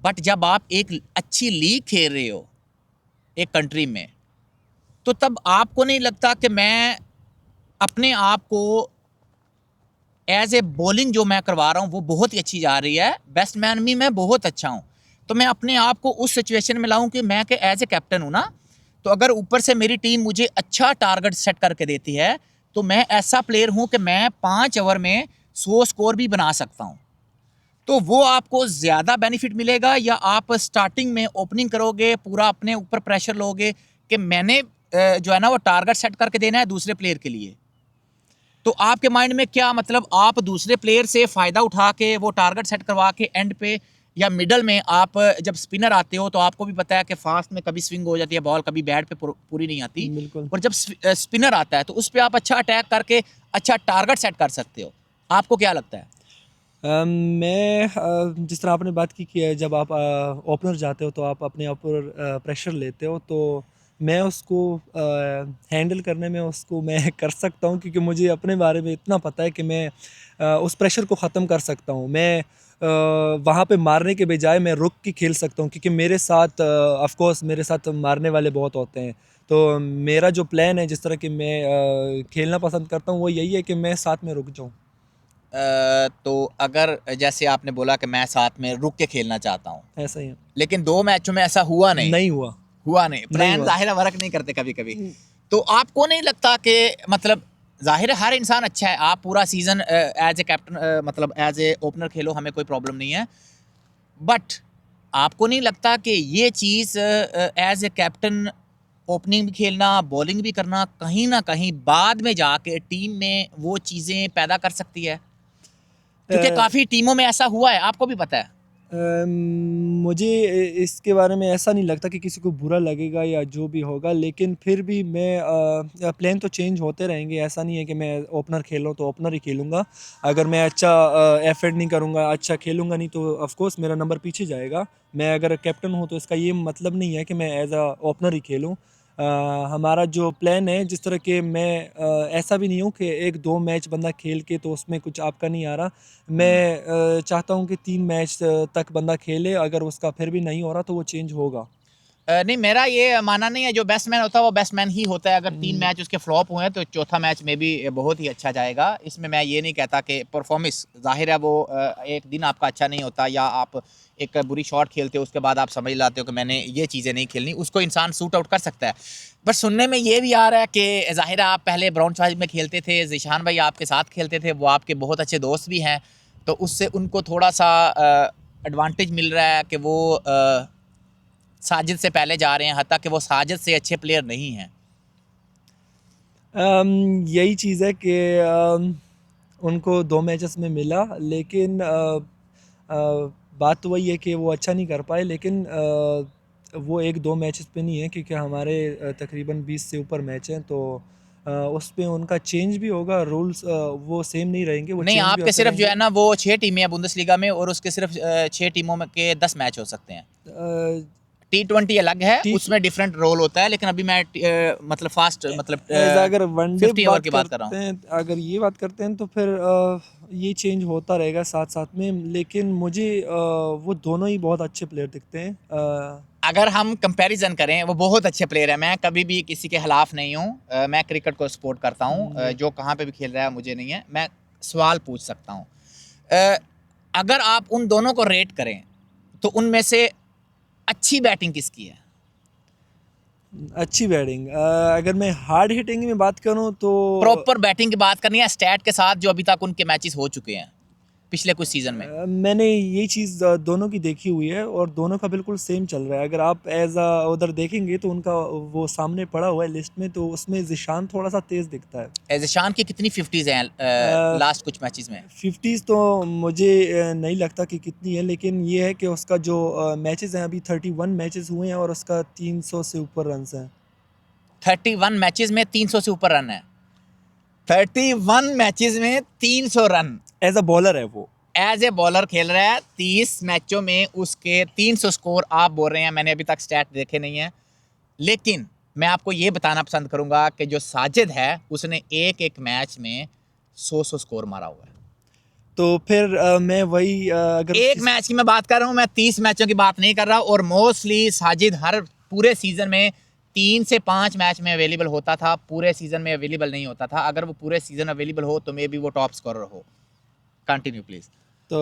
बट जब आप एक अच्छी लीग खेल रहे हो एक कंट्री में, तो तब आपको नहीं लगता कि मैं अपने आप को एज ए बॉलिंग जो मैं करवा रहा हूँ वो बहुत ही अच्छी जा रही है, बैट्समैन भी मैं बहुत अच्छा हूँ, तो मैं अपने आप को उस सिचुएशन में लाऊं कि मैं एज ए कैप्टन हूँ ना, तो अगर ऊपर से मेरी टीम मुझे अच्छा टारगेट सेट करके देती है, तो मैं ऐसा प्लेयर हूँ कि मैं 5 ओवर में 100 स्कोर भी बना सकता हूँ। तो वो आपको ज़्यादा बेनिफिट मिलेगा, या आप स्टार्टिंग में ओपनिंग करोगे, पूरा अपने ऊपर प्रेशर लोगे कि मैंने जो है ना वो टारगेट सेट करके देना है दूसरे प्लेयर के लिए? तो आपके माइंड में क्या मतलब, आप दूसरे प्लेयर से फ़ायदा उठा के वो टारगेट सेट करवा के एंड पे या मिडल में आप जब स्पिनर आते हो तो आपको भी पता है कि फास्ट में कभी स्विंग हो जाती है बॉल, कभी बैट पे पूरी नहीं आती, बिल्कुल। और जब स्पिनर आता है तो उस पर आप अच्छा अटैक करके अच्छा टारगेट सेट कर सकते हो। आपको क्या लगता है? मैं जिस तरह आपने बात की कि जब आप ओपनर जाते हो तो आप अपने ऊपर प्रेशर लेते हो, तो मैं उसको हैंडल करने में उसको मैं कर सकता हूँ, क्योंकि मुझे अपने बारे में इतना पता है कि मैं उस प्रेशर को ख़त्म कर सकता हूँ। मैं वहाँ पे मारने के बजाय मैं रुक के खेल सकता हूँ, क्योंकि मेरे साथ ऑफ कोर्स मेरे साथ मारने वाले बहुत होते हैं। तो मेरा जो प्लान है, जिस तरह की मैं खेलना पसंद करता हूँ, वो यही है कि मैं साथ में रुक जाऊँ। तो अगर जैसे आपने बोला कि मैं साथ में रुक के खेलना चाहता हूँ, ऐसा ही है। लेकिन 2 मैचों में ऐसा हुआ नहीं, नहीं हुआ। हुआ नहीं, नहीं प्लान हुआ। ज़ाहिर है वर्क नहीं करते कभी-कभी। तो आपको नहीं लगता कि मतलब ज़ाहिर है हर इंसान अच्छा है, आप पूरा सीज़न एज़ ए कैप्टन मतलब एज़ ए ओपनर खेलो, हमें कोई प्रॉब्लम नहीं है। बट आपको नहीं लगता कि ये चीज़ एज़ ए कैप्टन ओपनिंग भी खेलना, बॉलिंग भी करना, कहीं न कहीं बाद में जाके टीम में वो चीज़ें पैदा कर सकती है? क्योंकि अ, काफ़ी टीमों में ऐसा हुआ है, आपको भी पता है। अम, मुझे इसके बारे में ऐसा नहीं लगता कि किसी को बुरा लगेगा या जो भी होगा, लेकिन फिर भी मैं प्लान तो चेंज होते रहेंगे। ऐसा नहीं है कि मैं ओपनर खेल रहा हूँ तो ओपनर ही खेलूँगा। अगर मैं अच्छा एफर्ट नहीं करूँगा, अच्छा खेलूँगा नहीं, तो ऑफ कोर्स मेरा नंबर पीछे जाएगा। मैं अगर कैप्टन हूँ तो इसका ये मतलब नहीं है कि मैं एज़ अ ओपनर ही खेलूँ। हमारा जो प्लान है, जिस तरह के मैं ऐसा भी नहीं हूँ कि 1-2 मैच बंदा खेल के तो उसमें कुछ आपका नहीं आ रहा। हुँ। मैं चाहता हूँ कि 3 मैच तक बंदा खेले, अगर उसका फिर भी नहीं हो रहा तो वो चेंज होगा। नहीं, मेरा ये मानना नहीं है, जो बैट्समैन होता है वो बैट्समैन ही होता है। अगर 3 न मैच उसके फ्लॉप हुए हैं तो चौथा मैच में भी बहुत ही अच्छा जाएगा। इसमें मैं ये नहीं कहता कि परफॉर्मेंस ज़ाहिर है वो एक दिन आपका अच्छा नहीं होता, या आप एक बुरी शॉट खेलते हो उसके बाद आप समझ लाते हो कि मैंने ये चीज़ें नहीं खेलनी, उसको इंसान सूट आउट कर सकता है। बट सुनने में ये भी आ रहा है कि ज़ाहिर है आप पहले ब्राउन चॉइस में खेलते थे, ज़ीशान भाई आपके साथ खेलते थे, वो आपके बहुत अच्छे दोस्त भी हैं, तो उससे उनको थोड़ा-सा एडवांटेज मिल रहा है कि वो साजिद से पहले जा रहे हैं, हत्ता कि वो साजिद से अच्छे प्लेयर नहीं हैं। यही चीज़ है कि उनको 2 मैचेस में मिला, लेकिन बात तो वही है कि वो अच्छा नहीं कर पाए, लेकिन वो 1-2 मैचेस पे नहीं है, क्योंकि हमारे तकरीबन 20 से ऊपर मैच हैं, तो उस पे उनका चेंज भी होगा, रूल्स वो सेम नहीं रहेंगे, वो नहीं, चेंज भी आपके होते सिर्फ जो रहेंगे। है ना वो 6 टीमें हैं बुंदेसलीगा में, और उसके सिर्फ 6 टीमों में के 10 मैच हो सकते हैं। अ, T20 अलग है, टी उसमें डिफरेंट रोल होता है, लेकिन अभी मैं मतलब फास्ट मतलब एज अगर वनडे 50 ओवर बात की बात कर रहा करते हूँ। हैं, अगर ये बात करते हैं, तो फिर ये चेंज होता रहेगा साथ साथ में, लेकिन मुझे वो दोनों ही बहुत अच्छे प्लेयर दिखते हैं। अगर हम कंपैरिजन करें, वो बहुत अच्छे प्लेयर हैं, मैं कभी भी किसी के खिलाफ नहीं हूँ, मैं क्रिकेट को सपोर्ट करता हूँ, जी। जो कहाँ पे भी खेल रहा है मुझे नहीं है, मैं सवाल पूछ सकता हूँ। अ, अगर आप उन दोनों को रेट करें तो उनमें से अच्छी बैटिंग किसकी है? अच्छी बैटिंग, अगर मैं हार्ड हिटिंग में बात करूं तो प्रॉपर बैटिंग की बात करनी है स्टैट के साथ, जो अभी तक उनके मैचेस हो चुके हैं पिछले कुछ सीजन में। मैंने ये चीज़ दोनों की देखी हुई है, और दोनों का बिल्कुल सेम चल रहा है। अगर आप एज अ उधर देखेंगे तो उनका वो सामने पड़ा हुआ है लिस्ट में, तो उसमें जिशान थोड़ा सा तेज़ दिखता है। एजशान की कितनी 50s हैं लास्ट कुछ मैचेस में? 50s तो मुझे नहीं लगता कि कितनी है, लेकिन ये है कि उसका जो मैचेस हैं, अभी 31 मैचेस हुए हैं और उसका 300 से ऊपर रन्स हैं। 31 मैचेस में 300 से ऊपर रन है। 31 मैचेस में 300 रन। एज अ बॉलर है वो। एज ए बॉलर खेल रहा है, 30 मैचों में उसके 300 स्कोर। आप बोल रहे हैं मैंने अभी तक स्टैट देखे नहीं है, लेकिन मैं आपको ये बताना पसंद करूंगा कि जो साजिद है उसने एक एक मैच में 100 स्कोर मारा हुआ है। तो फिर मैं वही अगर एक किस मैच की मैं बात कर रहा हूं, मैं 30 मैचों की बात नहीं कर रहा। और मोस्टली साजिद हर पूरे सीजन में 3 से 5 मैच में अवेलेबल होता था, पूरे सीजन में अवेलेबल नहीं होता था। अगर वो पूरे सीजन अवेलेबल हो तो मे बी वो टॉप स्कोरर हो। Continue please. तो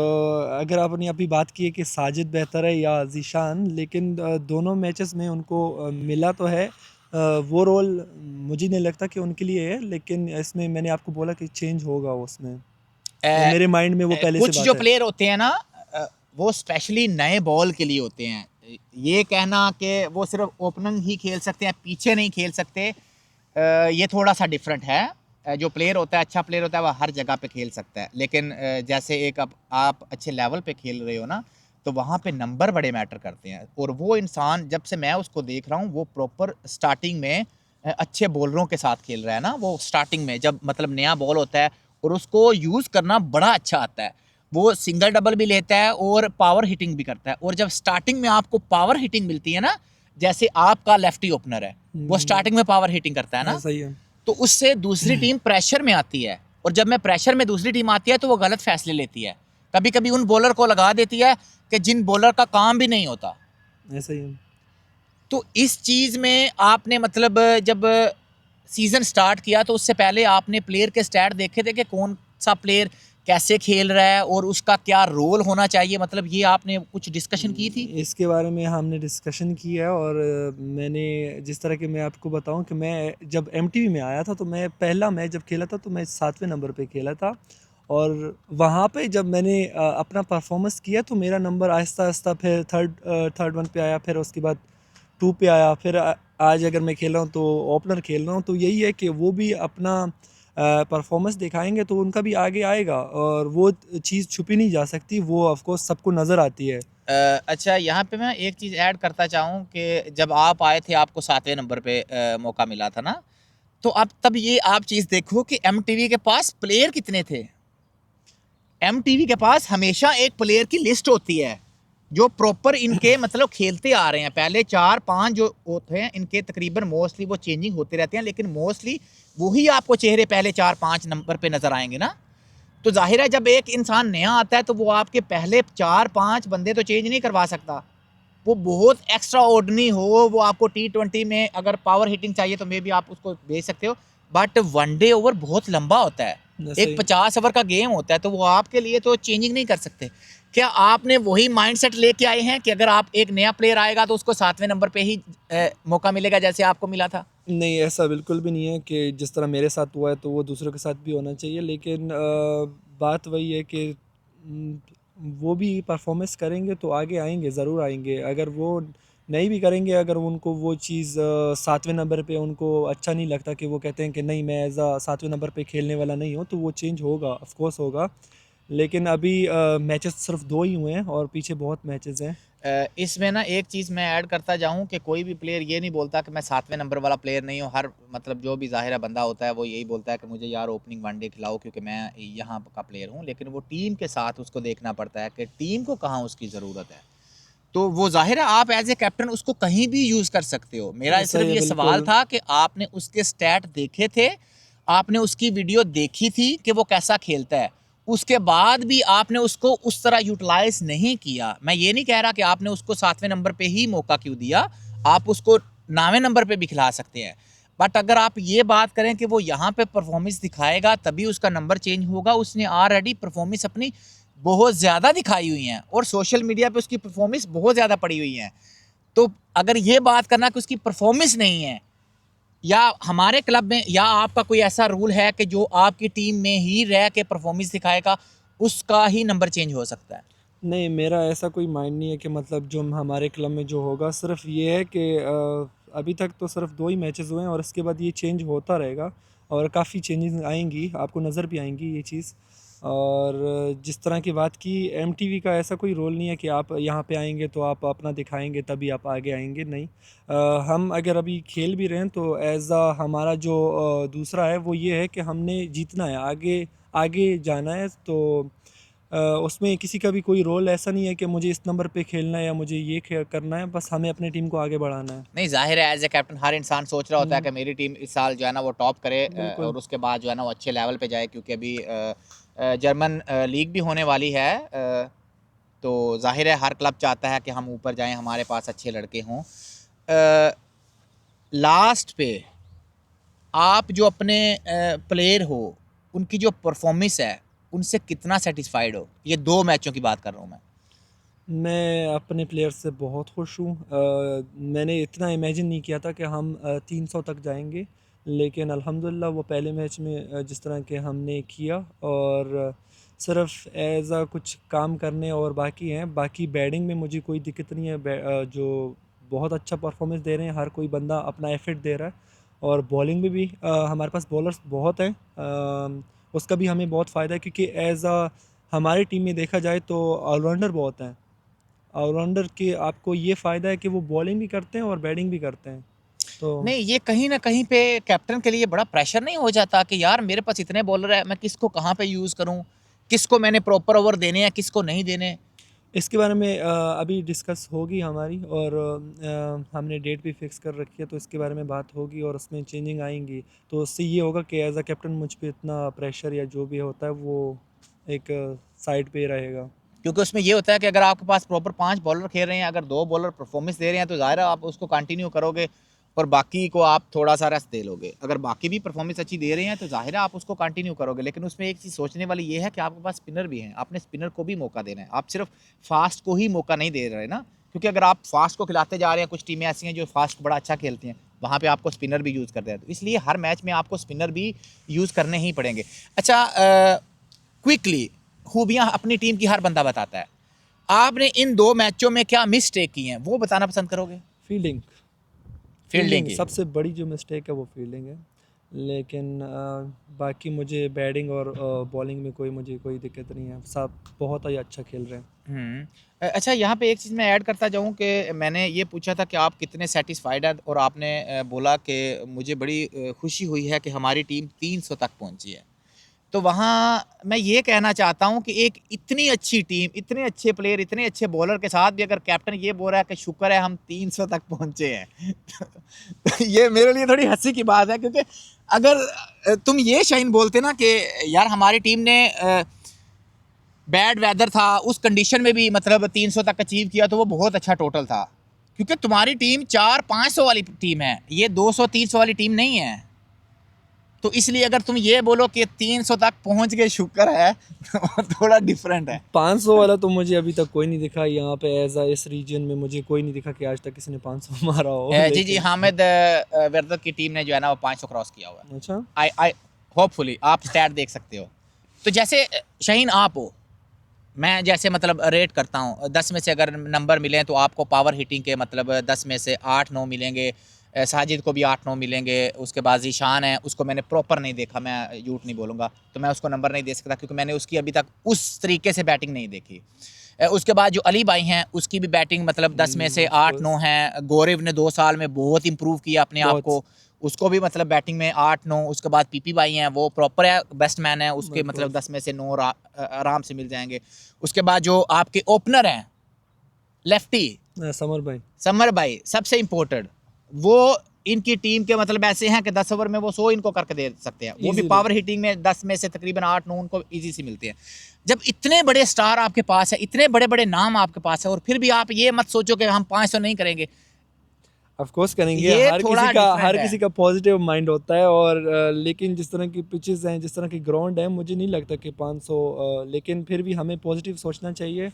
अगर आपने अभी बात की है कि साजिद बेहतर है या जीशान, लेकिन दोनों मैचेस में उनको मिला तो है वो रोल। मुझे नहीं लगता कि उनके लिए है, लेकिन इसमें मैंने आपको बोला कि चेंज होगा उसमें। मेरे माइंड में वो पहले से कुछ जो बात है। प्लेयर होते हैं ना, वो स्पेशली नए बॉल के लिए होते हैं। ये कहना कि वो सिर्फ ओपनिंग ही खेल सकते हैं, पीछे नहीं खेल सकते, ये थोड़ा सा डिफरेंट है। जो प्लेयर होता है, अच्छा प्लेयर होता है, वो हर जगह पे खेल सकता है, लेकिन जैसे एक अब आप अच्छे लेवल पे खेल रहे हो ना, तो वहाँ पे नंबर बड़े मैटर करते हैं। और वो इंसान, जब से मैं उसको देख रहा हूँ, वो प्रॉपर स्टार्टिंग में अच्छे बॉलरों के साथ खेल रहा है ना। वो स्टार्टिंग में जब मतलब नया बॉल होता है और उसको यूज़ करना बड़ा अच्छा आता है। वो सिंगल डबल भी लेता है और पावर हिटिंग भी करता है। और जब स्टार्टिंग में आपको पावर हिटिंग मिलती है ना, जैसे आपका लेफ्टी ओपनर है, वो स्टार्टिंग में पावर हिटिंग करता है ना, ऐसा ही है। तो उससे दूसरी टीम प्रेशर में आती है। और जब मैं प्रेशर में दूसरी टीम आती है तो वो गलत फैसले लेती है, कभी कभी उन बॉलर को लगा देती है कि जिन बॉलर का काम भी नहीं होता। ऐसा ही है। तो इस चीज में आपने मतलब जब सीजन स्टार्ट किया तो उससे पहले आपने प्लेयर के स्टैट देखे थे कि कौन सा प्लेयर कैसे खेल रहा है और उसका क्या रोल होना चाहिए, मतलब ये आपने कुछ डिस्कशन की थी? इसके बारे में हमने डिस्कशन की है। और मैंने जिस तरह के मैं आपको बताऊं कि मैं जब एमटीवी में आया था तो मैं पहला मैच जब खेला था तो मैं 7वें नंबर पे खेला था। और वहाँ पे जब मैंने अपना परफॉर्मेंस किया तो मेरा नंबर आहिस्ता आहिस्ता फिर थर्ड वन पे आया, फिर उसके बाद टू पे आया, फिर आज अगर मैं खेल रहा हूँ तो ओपनर खेल रहा हूँ। तो यही है कि वो भी अपना परफॉर्मेंस दिखाएंगे तो उनका भी आगे आएगा, और वो चीज़ छुपी नहीं जा सकती, वो ऑफ कोर्स सबको नज़र आती है। अच्छा, यहाँ पे मैं एक चीज़ ऐड करता चाहूँ कि जब आप आए थे आपको 7वें नंबर पे मौका मिला था ना, तो अब तब ये आप चीज़ देखो कि एमटीवी के पास प्लेयर कितने थे। एमटीवी के पास हमेशा एक प्लेयर की लिस्ट होती है जो प्रॉपर इनके मतलब खेलते आ रहे हैं। पहले 4-5 जो होते हैं इनके तकरीबन मोस्टली वो चेंजिंग होते रहते हैं, लेकिन मोस्टली वही आपको चेहरे पहले 4-5 नंबर पे नजर आएंगे ना। तो जाहिर है जब एक इंसान नया आता है तो वो आपके पहले 4-5 बंदे तो चेंज नहीं करवा सकता। वो बहुत एक्स्ट्रा ऑर्डनरी हो, वो आपको T20 में अगर पावर हिटिंग चाहिए तो मे बी आप उसको भेज सकते हो, बट वनडे ओवर बहुत लंबा होता है, जैसे एक 50 ओवर का गेम होता है, तो वो आपके लिए तो चेंजिंग नहीं कर सकते। क्या आपने वही माइंडसेट लेके आए हैं कि अगर आप एक नया प्लेयर आएगा तो उसको 7वें नंबर पे ही मौका मिलेगा जैसे आपको मिला था? नहीं, ऐसा बिल्कुल भी नहीं है कि जिस तरह मेरे साथ हुआ है तो वो दूसरों के साथ भी होना चाहिए। लेकिन बात वही है कि वो भी परफॉर्मेंस करेंगे तो आगे आएंगे, ज़रूर आएंगे। अगर वो नहीं भी करेंगे, अगर उनको वो चीज़ 7वें नंबर पे उनको अच्छा नहीं लगता, कि वो कहते हैं कि नहीं मैं एज़ 7वें नंबर पे खेलने वाला नहीं हूँ, तो वो चेंज होगा, ऑफ कोर्स होगा। लेकिन अभी मैचेस सिर्फ 2 ही हुए हैं और पीछे बहुत मैचेस हैं। इसमें ना एक चीज़ मैं ऐड करता जाऊं कि कोई भी प्लेयर ये नहीं बोलता कि मैं 7वें नंबर वाला प्लेयर नहीं हूं। हर मतलब जो भी ज़ाहिर बंदा होता है वो यही बोलता है कि मुझे यार ओपनिंग वनडे खिलाओ क्योंकि मैं यहाँ का प्लेयर हूं, लेकिन वो टीम के साथ उसको देखना पड़ता है कि टीम को कहाँ उसकी ज़रूरत है। तो वो ज़ाहिर है आप एज ए कैप्टन उसको कहीं भी यूज़ कर सकते हो। मेरा सही सिर्फ है, ये सवाल बिल्कुल। था कि आपने उसके स्टैट देखे थे, आपने उसकी वीडियो देखी थी कि वो कैसा खेलता है, उसके बाद भी आपने उसको उस तरह यूटिलाइज नहीं किया। मैं ये नहीं कह रहा कि आपने उसको 7वें नंबर पे ही मौका क्यों दिया, आप उसको 9वें नंबर पे भी खिला सकते हैं। बट अगर आप ये बात करें कि वो यहाँ पे परफॉर्मेंस दिखाएगा तभी उसका नंबर चेंज होगा, उसने ऑलरेडी परफॉर्मेंस अपनी बहुत ज़्यादा दिखाई हुई हैं और सोशल मीडिया पे उसकी परफॉर्मेंस बहुत ज़्यादा पड़ी हुई है। तो अगर ये बात करना कि उसकी परफॉर्मेंस नहीं है, या हमारे क्लब में या आपका कोई ऐसा रूल है कि जो आपकी टीम में ही रह के परफॉर्मेंस दिखाएगा उसका ही नंबर चेंज हो सकता है? नहीं, मेरा ऐसा कोई माइंड नहीं है कि मतलब जो हमारे क्लब में जो होगा, सिर्फ ये है कि अभी तक तो सिर्फ 2 ही मैचेस हुए हैं और इसके बाद ये चेंज होता रहेगा और काफ़ी चेंजेस आएंगी, आपको नज़र भी आएंगी ये चीज़। और जिस तरह की बात की, एमटीवी का ऐसा कोई रोल नहीं है कि आप यहाँ पे आएंगे तो आप अपना दिखाएंगे तभी आप आगे आएंगे, नहीं। हम अगर अभी खेल भी रहे हैं तो एज हमारा जो दूसरा है वो ये है कि हमने जीतना है, आगे आगे जाना है। तो उसमें किसी का भी कोई रोल ऐसा नहीं है कि मुझे इस नंबर पे खेलना है या मुझे ये करना है, बस हमें अपनी टीम को आगे बढ़ाना है। नहीं, जाहिर है एज ए कैप्टन हर इंसान सोच रहा होता है हम्म, कि मेरी टीम इस साल जो है ना वो टॉप करे, बिल्कुल। और उसके बाद जो है ना वो अच्छे लेवल पे जाए, क्योंकि अभी जर्मन लीग भी होने वाली है। तो जाहिर है हर क्लब चाहता है कि हम ऊपर जाएं, हमारे पास अच्छे लड़के हों। लास्ट पे आप जो अपने प्लेयर हो उनकी जो परफॉर्मेंस है उनसे कितना सेटिस्फाइड हो? ये 2 मैचों की बात कर रहा हूँ मैं। मैं अपने प्लेयर से बहुत खुश हूँ। मैंने इतना इमेजिन नहीं किया था कि हम 300 तक जाएंगे, लेकिन अल्हम्दुलिल्लाह वो पहले मैच में जिस तरह के हमने किया, और सिर्फ एज कुछ काम करने और बाकी हैं। बाकी बैटिंग में मुझे कोई दिक्कत नहीं है, जो बहुत अच्छा परफॉर्मेंस दे रहे हैं, हर कोई बंदा अपना एफर्ट दे रहा है। और बॉलिंग में भी हमारे पास बॉलर्स बहुत हैं, उसका भी हमें बहुत फ़ायदा है, क्योंकि एज हमारी टीम में देखा जाए तो ऑलराउंडर बहुत हैं। ऑलराउंडर के आपको ये फ़ायदा है कि वो बॉलिंग भी करते हैं और बैटिंग भी करते हैं। तो नहीं, ये कहीं ना कहीं पे कैप्टन के लिए बड़ा प्रेशर नहीं हो जाता कि यार मेरे पास इतने बॉलर है, मैं किसको कहाँ पे यूज़ करूँ? किसको मैंने प्रॉपर ओवर देने हैं, किसको नहीं देने? इसके बारे में अभी डिस्कस होगी हमारी, और हमने डेट भी फिक्स कर रखी है, तो इसके बारे में बात होगी और उसमें चेंजिंग आएंगी। तो उससे ये होगा कि एज अ कैप्टन मुझ पे इतना प्रेशर या जो भी होता है वो एक साइड पे रहेगा। क्योंकि उसमें ये होता है कि अगर आपके पास प्रॉपर 5 बॉलर खेल रहे हैं, अगर 2 बॉलर परफॉर्मेंस दे रहे हैं तो ज़ाहिर है आप उसको कंटिन्यू करोगे और बाकी को आप थोड़ा सा रेस्ट दे लोगे। अगर बाकी भी परफॉर्मेंस अच्छी दे रहे हैं तो ज़ाहिर है आप उसको कंटिन्यू करोगे। लेकिन उसमें एक चीज़ सोचने वाली ये है कि आपके पास स्पिनर भी हैं, आपने स्पिनर को भी मौका देना है। आप सिर्फ फास्ट को ही मौका नहीं दे रहे ना, क्योंकि अगर आप फास्ट को खिलाते जा रहे हैं, कुछ टीमें ऐसी हैं जो फास्ट बड़ा अच्छा खेलती हैं, वहाँ पे आपको स्पिनर भी यूज़ करते हैं, तो इसलिए हर मैच में आपको स्पिनर भी यूज़ करने ही पड़ेंगे। अच्छा, क्विकली खूबियाँ अपनी टीम की हर बंदा बताता है, आपने इन 2 मैचों में क्या मिस्टेक की हैं वो बताना पसंद करोगे? फील्डिंग फील्डिंग की। सबसे बड़ी जो मिस्टेक है वो फील्डिंग है। लेकिन बाकी मुझे बैटिंग और बॉलिंग में मुझे कोई दिक्कत नहीं है, सब बहुत ही अच्छा खेल रहे हैं। अच्छा, यहाँ पे एक चीज़ मैं ऐड करता जाऊँ कि मैंने ये पूछा था कि आप कितने सेटिस्फाइड हैं, और आपने बोला कि मुझे बड़ी खुशी हुई है कि हमारी टीम 300 तक पहुँची है। तो वहाँ मैं ये कहना चाहता हूँ कि एक इतनी अच्छी टीम, इतने अच्छे प्लेयर, इतने अच्छे बॉलर के साथ भी अगर कैप्टन ये बोल रहा है कि शुक्र है हम 300 तक पहुँचे हैं तो ये मेरे लिए थोड़ी हंसी की बात है, क्योंकि अगर तुम ये शाहीन बोलते ना कि यार हमारी टीम ने बैड वेदर था उस कंडीशन में भी मतलब 300 तक अचीव किया, तो वो बहुत अच्छा टोटल था। क्योंकि तुम्हारी टीम 400-500 वाली टीम है, ये 200-300 वाली टीम नहीं है। तो इसलिए अगर तुम ये बोलो कि 300 तक पहुंच गए शुक्र है तो थोड़ा डिफरेंट है। 500 वाला तो मुझे अभी तक कोई नहीं दिखा यहाँ पे, एज इस रीजन में मुझे कोई नहीं दिखा कि आज तक किसी ने 500 मारा हो। जी जी, लेकिन हामिद वर्दक की टीम ने जो है ना वो 500 क्रॉस किया हुआ है। अच्छा, आई होपफुली आप स्टैट देख सकते हो। तो जैसे शाहीन आप हो, मैं जैसे मतलब रेट करता हूँ 10 में से अगर नंबर मिलें तो आपको पावर हिटिंग के मतलब 10 में से 8-9 मिलेंगे, साजिद को भी 8-9 मिलेंगे। उसके बाद ईशान है, उसको मैंने प्रॉपर नहीं देखा, मैं झूठ नहीं बोलूँगा, तो मैं उसको नंबर नहीं दे सकता क्योंकि मैंने उसकी अभी तक उस तरीके से बैटिंग नहीं देखी। उसके बाद जो अली भाई हैं उसकी भी बैटिंग मतलब 10 में से ऑफ 8-9 कोर्स, हैं। गौरव ने 2 साल में बहुत इंप्रूव किया अपने आप बहुत को, उसको भी मतलब बैटिंग में 8-9। उसके बाद पीपी भाई हैं, वो प्रॉपर है, बेस्ट मैन है, उसके ऑफ मतलब कोर्स। 10 में से 9 आराम से मिल जाएंगे। उसके बाद जो आपके ओपनर हैं लेफ्टी समर भाई, समर भाई सबसे इम्पोर्टेंट, वो इनकी टीम के मतलब ऐसे हैं कि 10 ओवर में वो 100 इनको करके दे सकते हैं। वो भी इजीली। पावर हिटिंग में 10 में से तकरीबन 8-9 उनको इजी से मिलते हैं। जब इतने बड़े स्टार आपके पास है, इतने बड़े बड़े नाम आपके पास है, और फिर भी आप ये मत सोचो कि हम 500 नहीं करेंगे, ऑफ कोर्स करेंगे, ये थोड़ा डिफरेंट हर है। किसी का पॉजिटिव माइंड होता है, और लेकिन जिस तरह की पिचेस हैं, जिस तरह की ग्राउंड है, मुझे नहीं लगता कि 500, लेकिन फिर भी हमें पॉजिटिव सोचना चाहिए,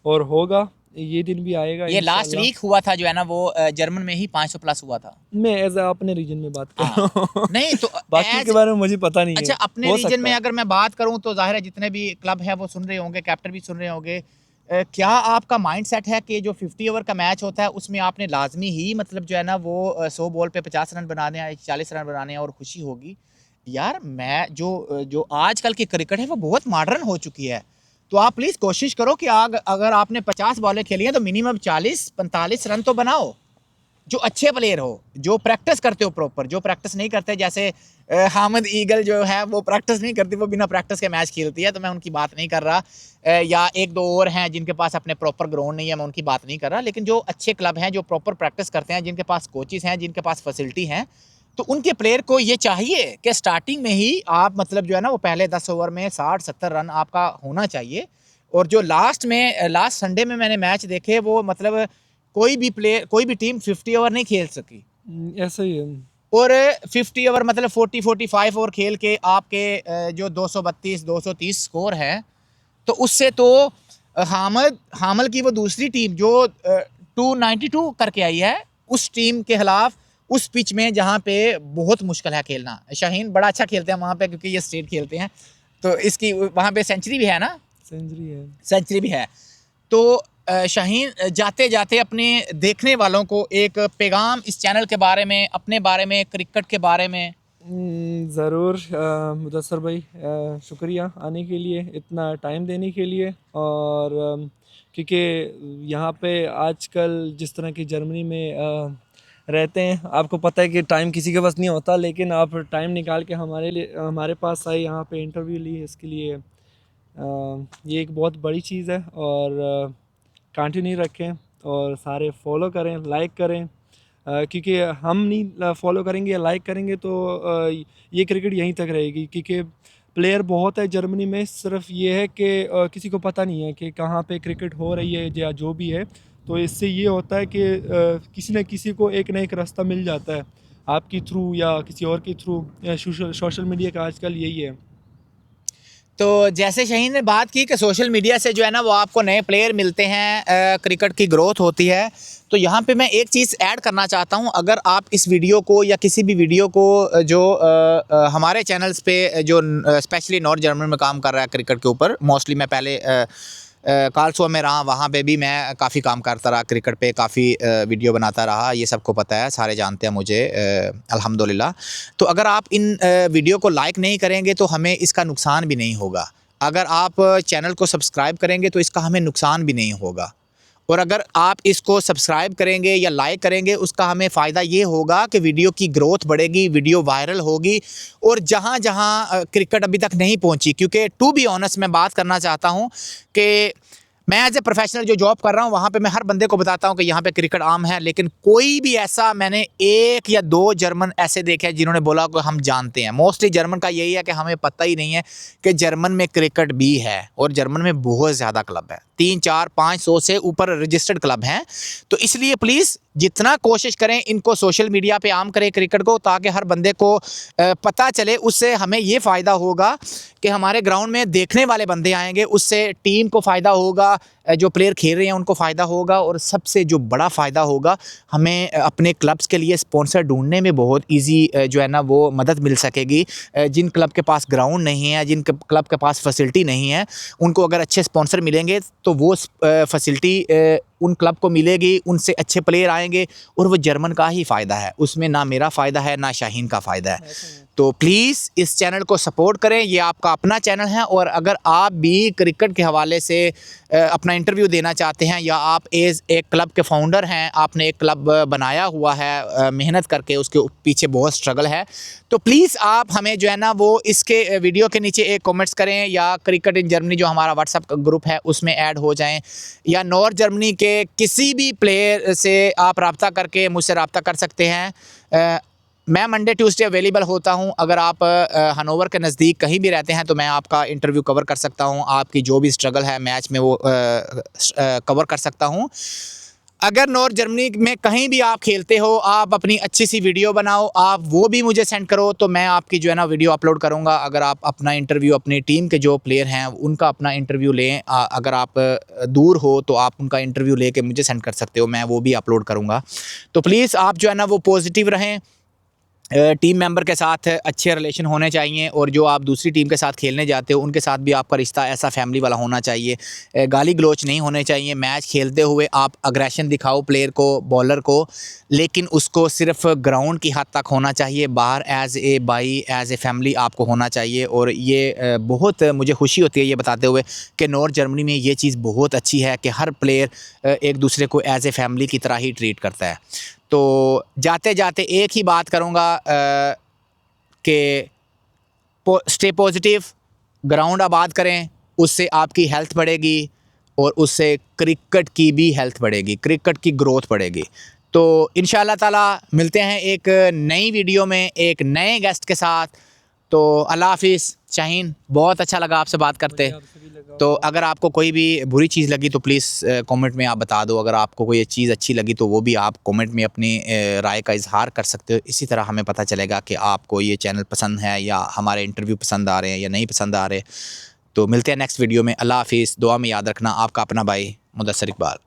और होगा, ये दिन भी आएगा ये लास्ट इंशाल्लाह। वीक हुआ था जो है ना वो जर्मन में ही 500 प्लस हुआ था। मैं एज अपने रीजन में बात कर हाँ, रहा हूँ। नहीं तो बाकी के एज, बारे में मुझे पता नहीं अच्छा है, अपने हो रीजन सकता में है। अगर मैं बात करूं तो जाहिर है जितने भी क्लब है वो सुन रहे होंगे, कैप्टन भी सुन रहे होंगे। क्या आपका माइंड सेट है कि जो 50 ओवर का मैच होता है उसमें आपने लाजमी ही मतलब जो है ना वो 100 बॉल पे 50 रन बनाने हैं, 40 रन बनाने हैं और खुशी होगी? यार मैं जो आजकल की क्रिकेट है वो बहुत मॉडर्न हो चुकी है। तो आप प्लीज़ कोशिश करो कि अगर आपने 50 बॉलें खेली हैं तो मिनिमम 40-45 रन तो बनाओ। जो अच्छे प्लेयर हो, जो प्रैक्टिस करते हो प्रॉपर, जो प्रैक्टिस नहीं करते जैसे हामिद ईगल जो है वो प्रैक्टिस नहीं करती, वो बिना प्रैक्टिस के मैच खेलती है, तो मैं उनकी बात नहीं कर रहा। या 1-2 और हैं जिनके पास अपने प्रॉपर ग्राउंड नहीं है, मैं उनकी बात नहीं कर रहा। लेकिन जो अच्छे क्लब हैं, जो प्रॉपर प्रैक्टिस करते हैं, जिनके पास कोचेस हैं, जिनके पास फैसिलिटी हैं, तो उनके प्लेयर को ये चाहिए कि स्टार्टिंग में ही आप मतलब जो है ना वो पहले 10 ओवर में 60-70 रन आपका होना चाहिए। और जो लास्ट संडे में मैंने मैच देखे वो मतलब कोई भी टीम 50 ओवर नहीं खेल सकी। ऐसा ही है। और 50 ओवर मतलब 40-45 ओवर खेल के आपके जो 232-230 स्कोर है, तो उससे तो हामल की वो दूसरी टीम जो 292 करके आई है, उस टीम के खिलाफ उस पिच में जहाँ पे बहुत मुश्किल है खेलना। शाहीन बड़ा अच्छा खेलते हैं वहाँ पे क्योंकि ये स्टेट खेलते हैं, तो इसकी वहाँ पे सेंचुरी भी है ना, सेंचुरी है। सेंचुरी भी है। तो शाहीन जाते जाते अपने देखने वालों को एक पैगाम इस चैनल के बारे में, अपने बारे में, क्रिकेट के बारे में। ज़रूर मुदस्सर भाई, शुक्रिया आने के लिए, इतना टाइम देने के लिए। और क्योंकि यहाँ पे आजकल जिस तरह की जर्मनी में रहते हैं, आपको पता है कि टाइम किसी के पास नहीं होता, लेकिन आप टाइम निकाल के हमारे पास आए, यहाँ पे इंटरव्यू ली, इसके लिए ये एक बहुत बड़ी चीज़ है और कंटिन्यू रखें और सारे फॉलो करें, लाइक करें, क्योंकि हम नहीं फॉलो करेंगे या लाइक करेंगे तो ये क्रिकेट यहीं तक रहेगी, क्योंकि प्लेयर बहुत है जर्मनी में, सिर्फ ये है कि किसी को पता नहीं है कि कहाँ पे क्रिकेट हो रही है या जो भी है। तो इससे ये होता है कि किसी न किसी को एक ना एक रास्ता मिल जाता है, आपकी थ्रू या किसी और के थ्रू। सोशल मीडिया का आजकल यही है। तो जैसे शहीन ने बात की कि सोशल मीडिया से जो है ना वो आपको नए प्लेयर मिलते हैं, क्रिकेट की ग्रोथ होती है। तो यहाँ पे मैं एक चीज़ ऐड करना चाहता हूँ, अगर आप इस वीडियो को या किसी भी वीडियो को जो हमारे चैनल्स पे जो स्पेशली नॉर्थ जर्मन में काम कर रहा है क्रिकेट के ऊपर, मोस्टली मैं पहले कार्लसरूहे में रहा, वहाँ पे भी मैं काफ़ी काम करता रहा क्रिकेट पे, काफ़ी वीडियो बनाता रहा, ये सबको पता है, सारे जानते हैं मुझे अल्हम्दुलिल्लाह। तो अगर आप इन वीडियो को लाइक नहीं करेंगे तो हमें इसका नुकसान भी नहीं होगा, अगर आप चैनल को सब्सक्राइब करेंगे तो इसका हमें नुकसान भी नहीं होगा, और अगर आप इसको सब्सक्राइब करेंगे या लाइक करेंगे उसका हमें फ़ायदा ये होगा कि वीडियो की ग्रोथ बढ़ेगी, वीडियो वायरल होगी, और जहाँ जहाँ क्रिकेट अभी तक नहीं पहुँची, क्योंकि टू बी ऑनेस्ट मैं बात करना चाहता हूँ कि मैं एज ए प्रोफेशनल जो जॉब कर रहा हूँ वहाँ पे मैं हर बंदे को बताता हूँ कि यहाँ पे क्रिकेट आम है, लेकिन कोई भी ऐसा मैंने एक या दो जर्मन ऐसे देखे हैं जिन्होंने बोला कि हम जानते हैं। मोस्टली जर्मन का यही है कि हमें पता ही नहीं है कि जर्मन में क्रिकेट भी है, और जर्मन में बहुत ज़्यादा क्लब है, 300-400-500 से ऊपर रजिस्टर्ड क्लब हैं। तो इसलिए प्लीज़ जितना कोशिश करें इनको सोशल मीडिया पे आम करें क्रिकेट को, ताकि हर बंदे को पता चले। उससे हमें ये फ़ायदा होगा कि हमारे ग्राउंड में देखने वाले बंदे आएंगे, उससे टीम को फ़ायदा होगा, जो प्लेयर खेल रहे हैं उनको फ़ायदा होगा, और सबसे जो बड़ा फ़ायदा होगा हमें अपने क्लब्स के लिए स्पॉन्सर ढूंढने में बहुत इजी जो है ना वो मदद मिल सकेगी। जिन क्लब के पास ग्राउंड नहीं है, जिन क्लब के पास फैसिलिटी नहीं है, उनको अगर अच्छे स्पॉन्सर मिलेंगे तो वो फैसिलिटी उन क्लब को मिलेगी, उनसे अच्छे प्लेयर आएंगे, और वो जर्मन का ही फ़ायदा है, उसमें ना मेरा फ़ायदा है ना शाहीन का फ़ायदा है। तो प्लीज़ इस चैनल को सपोर्ट करें, ये आपका अपना चैनल है, और अगर आप भी क्रिकेट के हवाले से अपना इंटरव्यू देना चाहते हैं, या आप एज एक क्लब के फाउंडर हैं, आपने एक क्लब बनाया हुआ है मेहनत करके, उसके पीछे बहुत स्ट्रगल है, तो प्लीज़ आप हमें जो है ना वो इसके वीडियो के नीचे एक कमेंट्स करें, या क्रिकेट इन जर्मनी जो हमारा व्हाट्सएप ग्रुप है उसमें ऐड हो जाएं, या नॉर्थ जर्मनी के किसी भी प्लेयर से आप रब्ता करके मुझसे रब्ता कर सकते हैं। मैं मंडे ट्यूसडे अवेलेबल होता हूं, अगर आप हनोवर के नज़दीक कहीं भी रहते हैं तो मैं आपका इंटरव्यू कवर कर सकता हूं, आपकी जो भी स्ट्रगल है मैच में वो कवर कर सकता हूं। अगर नॉर्थ जर्मनी में कहीं भी आप खेलते हो, आप अपनी अच्छी सी वीडियो बनाओ, आप वो भी मुझे सेंड करो, तो मैं आपकी जो है ना वीडियो अपलोड करूँगा। अगर आप अपना इंटरव्यू अपनी टीम के जो प्लेयर हैं उनका अपना इंटरव्यू लें, अगर आप दूर हो तो आप उनका इंटरव्यू लेके मुझे सेंड कर सकते हो, मैं वो भी अपलोड करूँगा। तो प्लीज़ आप जो है ना वो पॉजिटिव रहें, टीम मेंबर के साथ अच्छे रिलेशन होने चाहिए, और जो आप दूसरी टीम के साथ खेलने जाते हो उनके साथ भी आपका रिश्ता ऐसा फैमिली वाला होना चाहिए। गाली गलोच नहीं होने चाहिए। मैच खेलते हुए आप अग्रेशन दिखाओ प्लेयर को, बॉलर को, लेकिन उसको सिर्फ ग्राउंड की हद तक होना चाहिए, बाहर एज ए भाई एज ए फैमिली आपको होना चाहिए। और ये बहुत मुझे खुशी होती है ये बताते हुए कि नॉर्थ जर्मनी में ये चीज़ बहुत अच्छी है कि हर प्लेयर एक दूसरे को एज ए फैमिली की तरह ही ट्रीट करता है। तो जाते जाते एक ही बात करूँगा कि स्टे पॉजिटिव, ग्राउंड आबाद करें, उससे आपकी हेल्थ बढ़ेगी, और उससे क्रिकेट की भी हेल्थ बढ़ेगी, क्रिकेट की ग्रोथ बढ़ेगी। तो इंशाल्लाह ताला मिलते हैं एक नई वीडियो में एक नए गेस्ट के साथ। तो अल्लाह हाफिज़। शाहीन, बहुत अच्छा लगा आपसे बात करते। तो अगर आपको कोई भी बुरी चीज़ लगी तो प्लीज़ कमेंट में आप बता दो, अगर आपको कोई चीज़ अच्छी लगी तो वो भी आप कमेंट में अपनी राय का इजहार कर सकते हो। इसी तरह हमें पता चलेगा कि आपको ये चैनल पसंद है या हमारे इंटरव्यू पसंद आ रहे हैं या नहीं पसंद आ रहे। तो मिलते हैं नेक्स्ट वीडियो में। अल्लाह हाफिज़। दुआ में याद रखना, आपका अपना भाई मुदस्सिर इकबाल।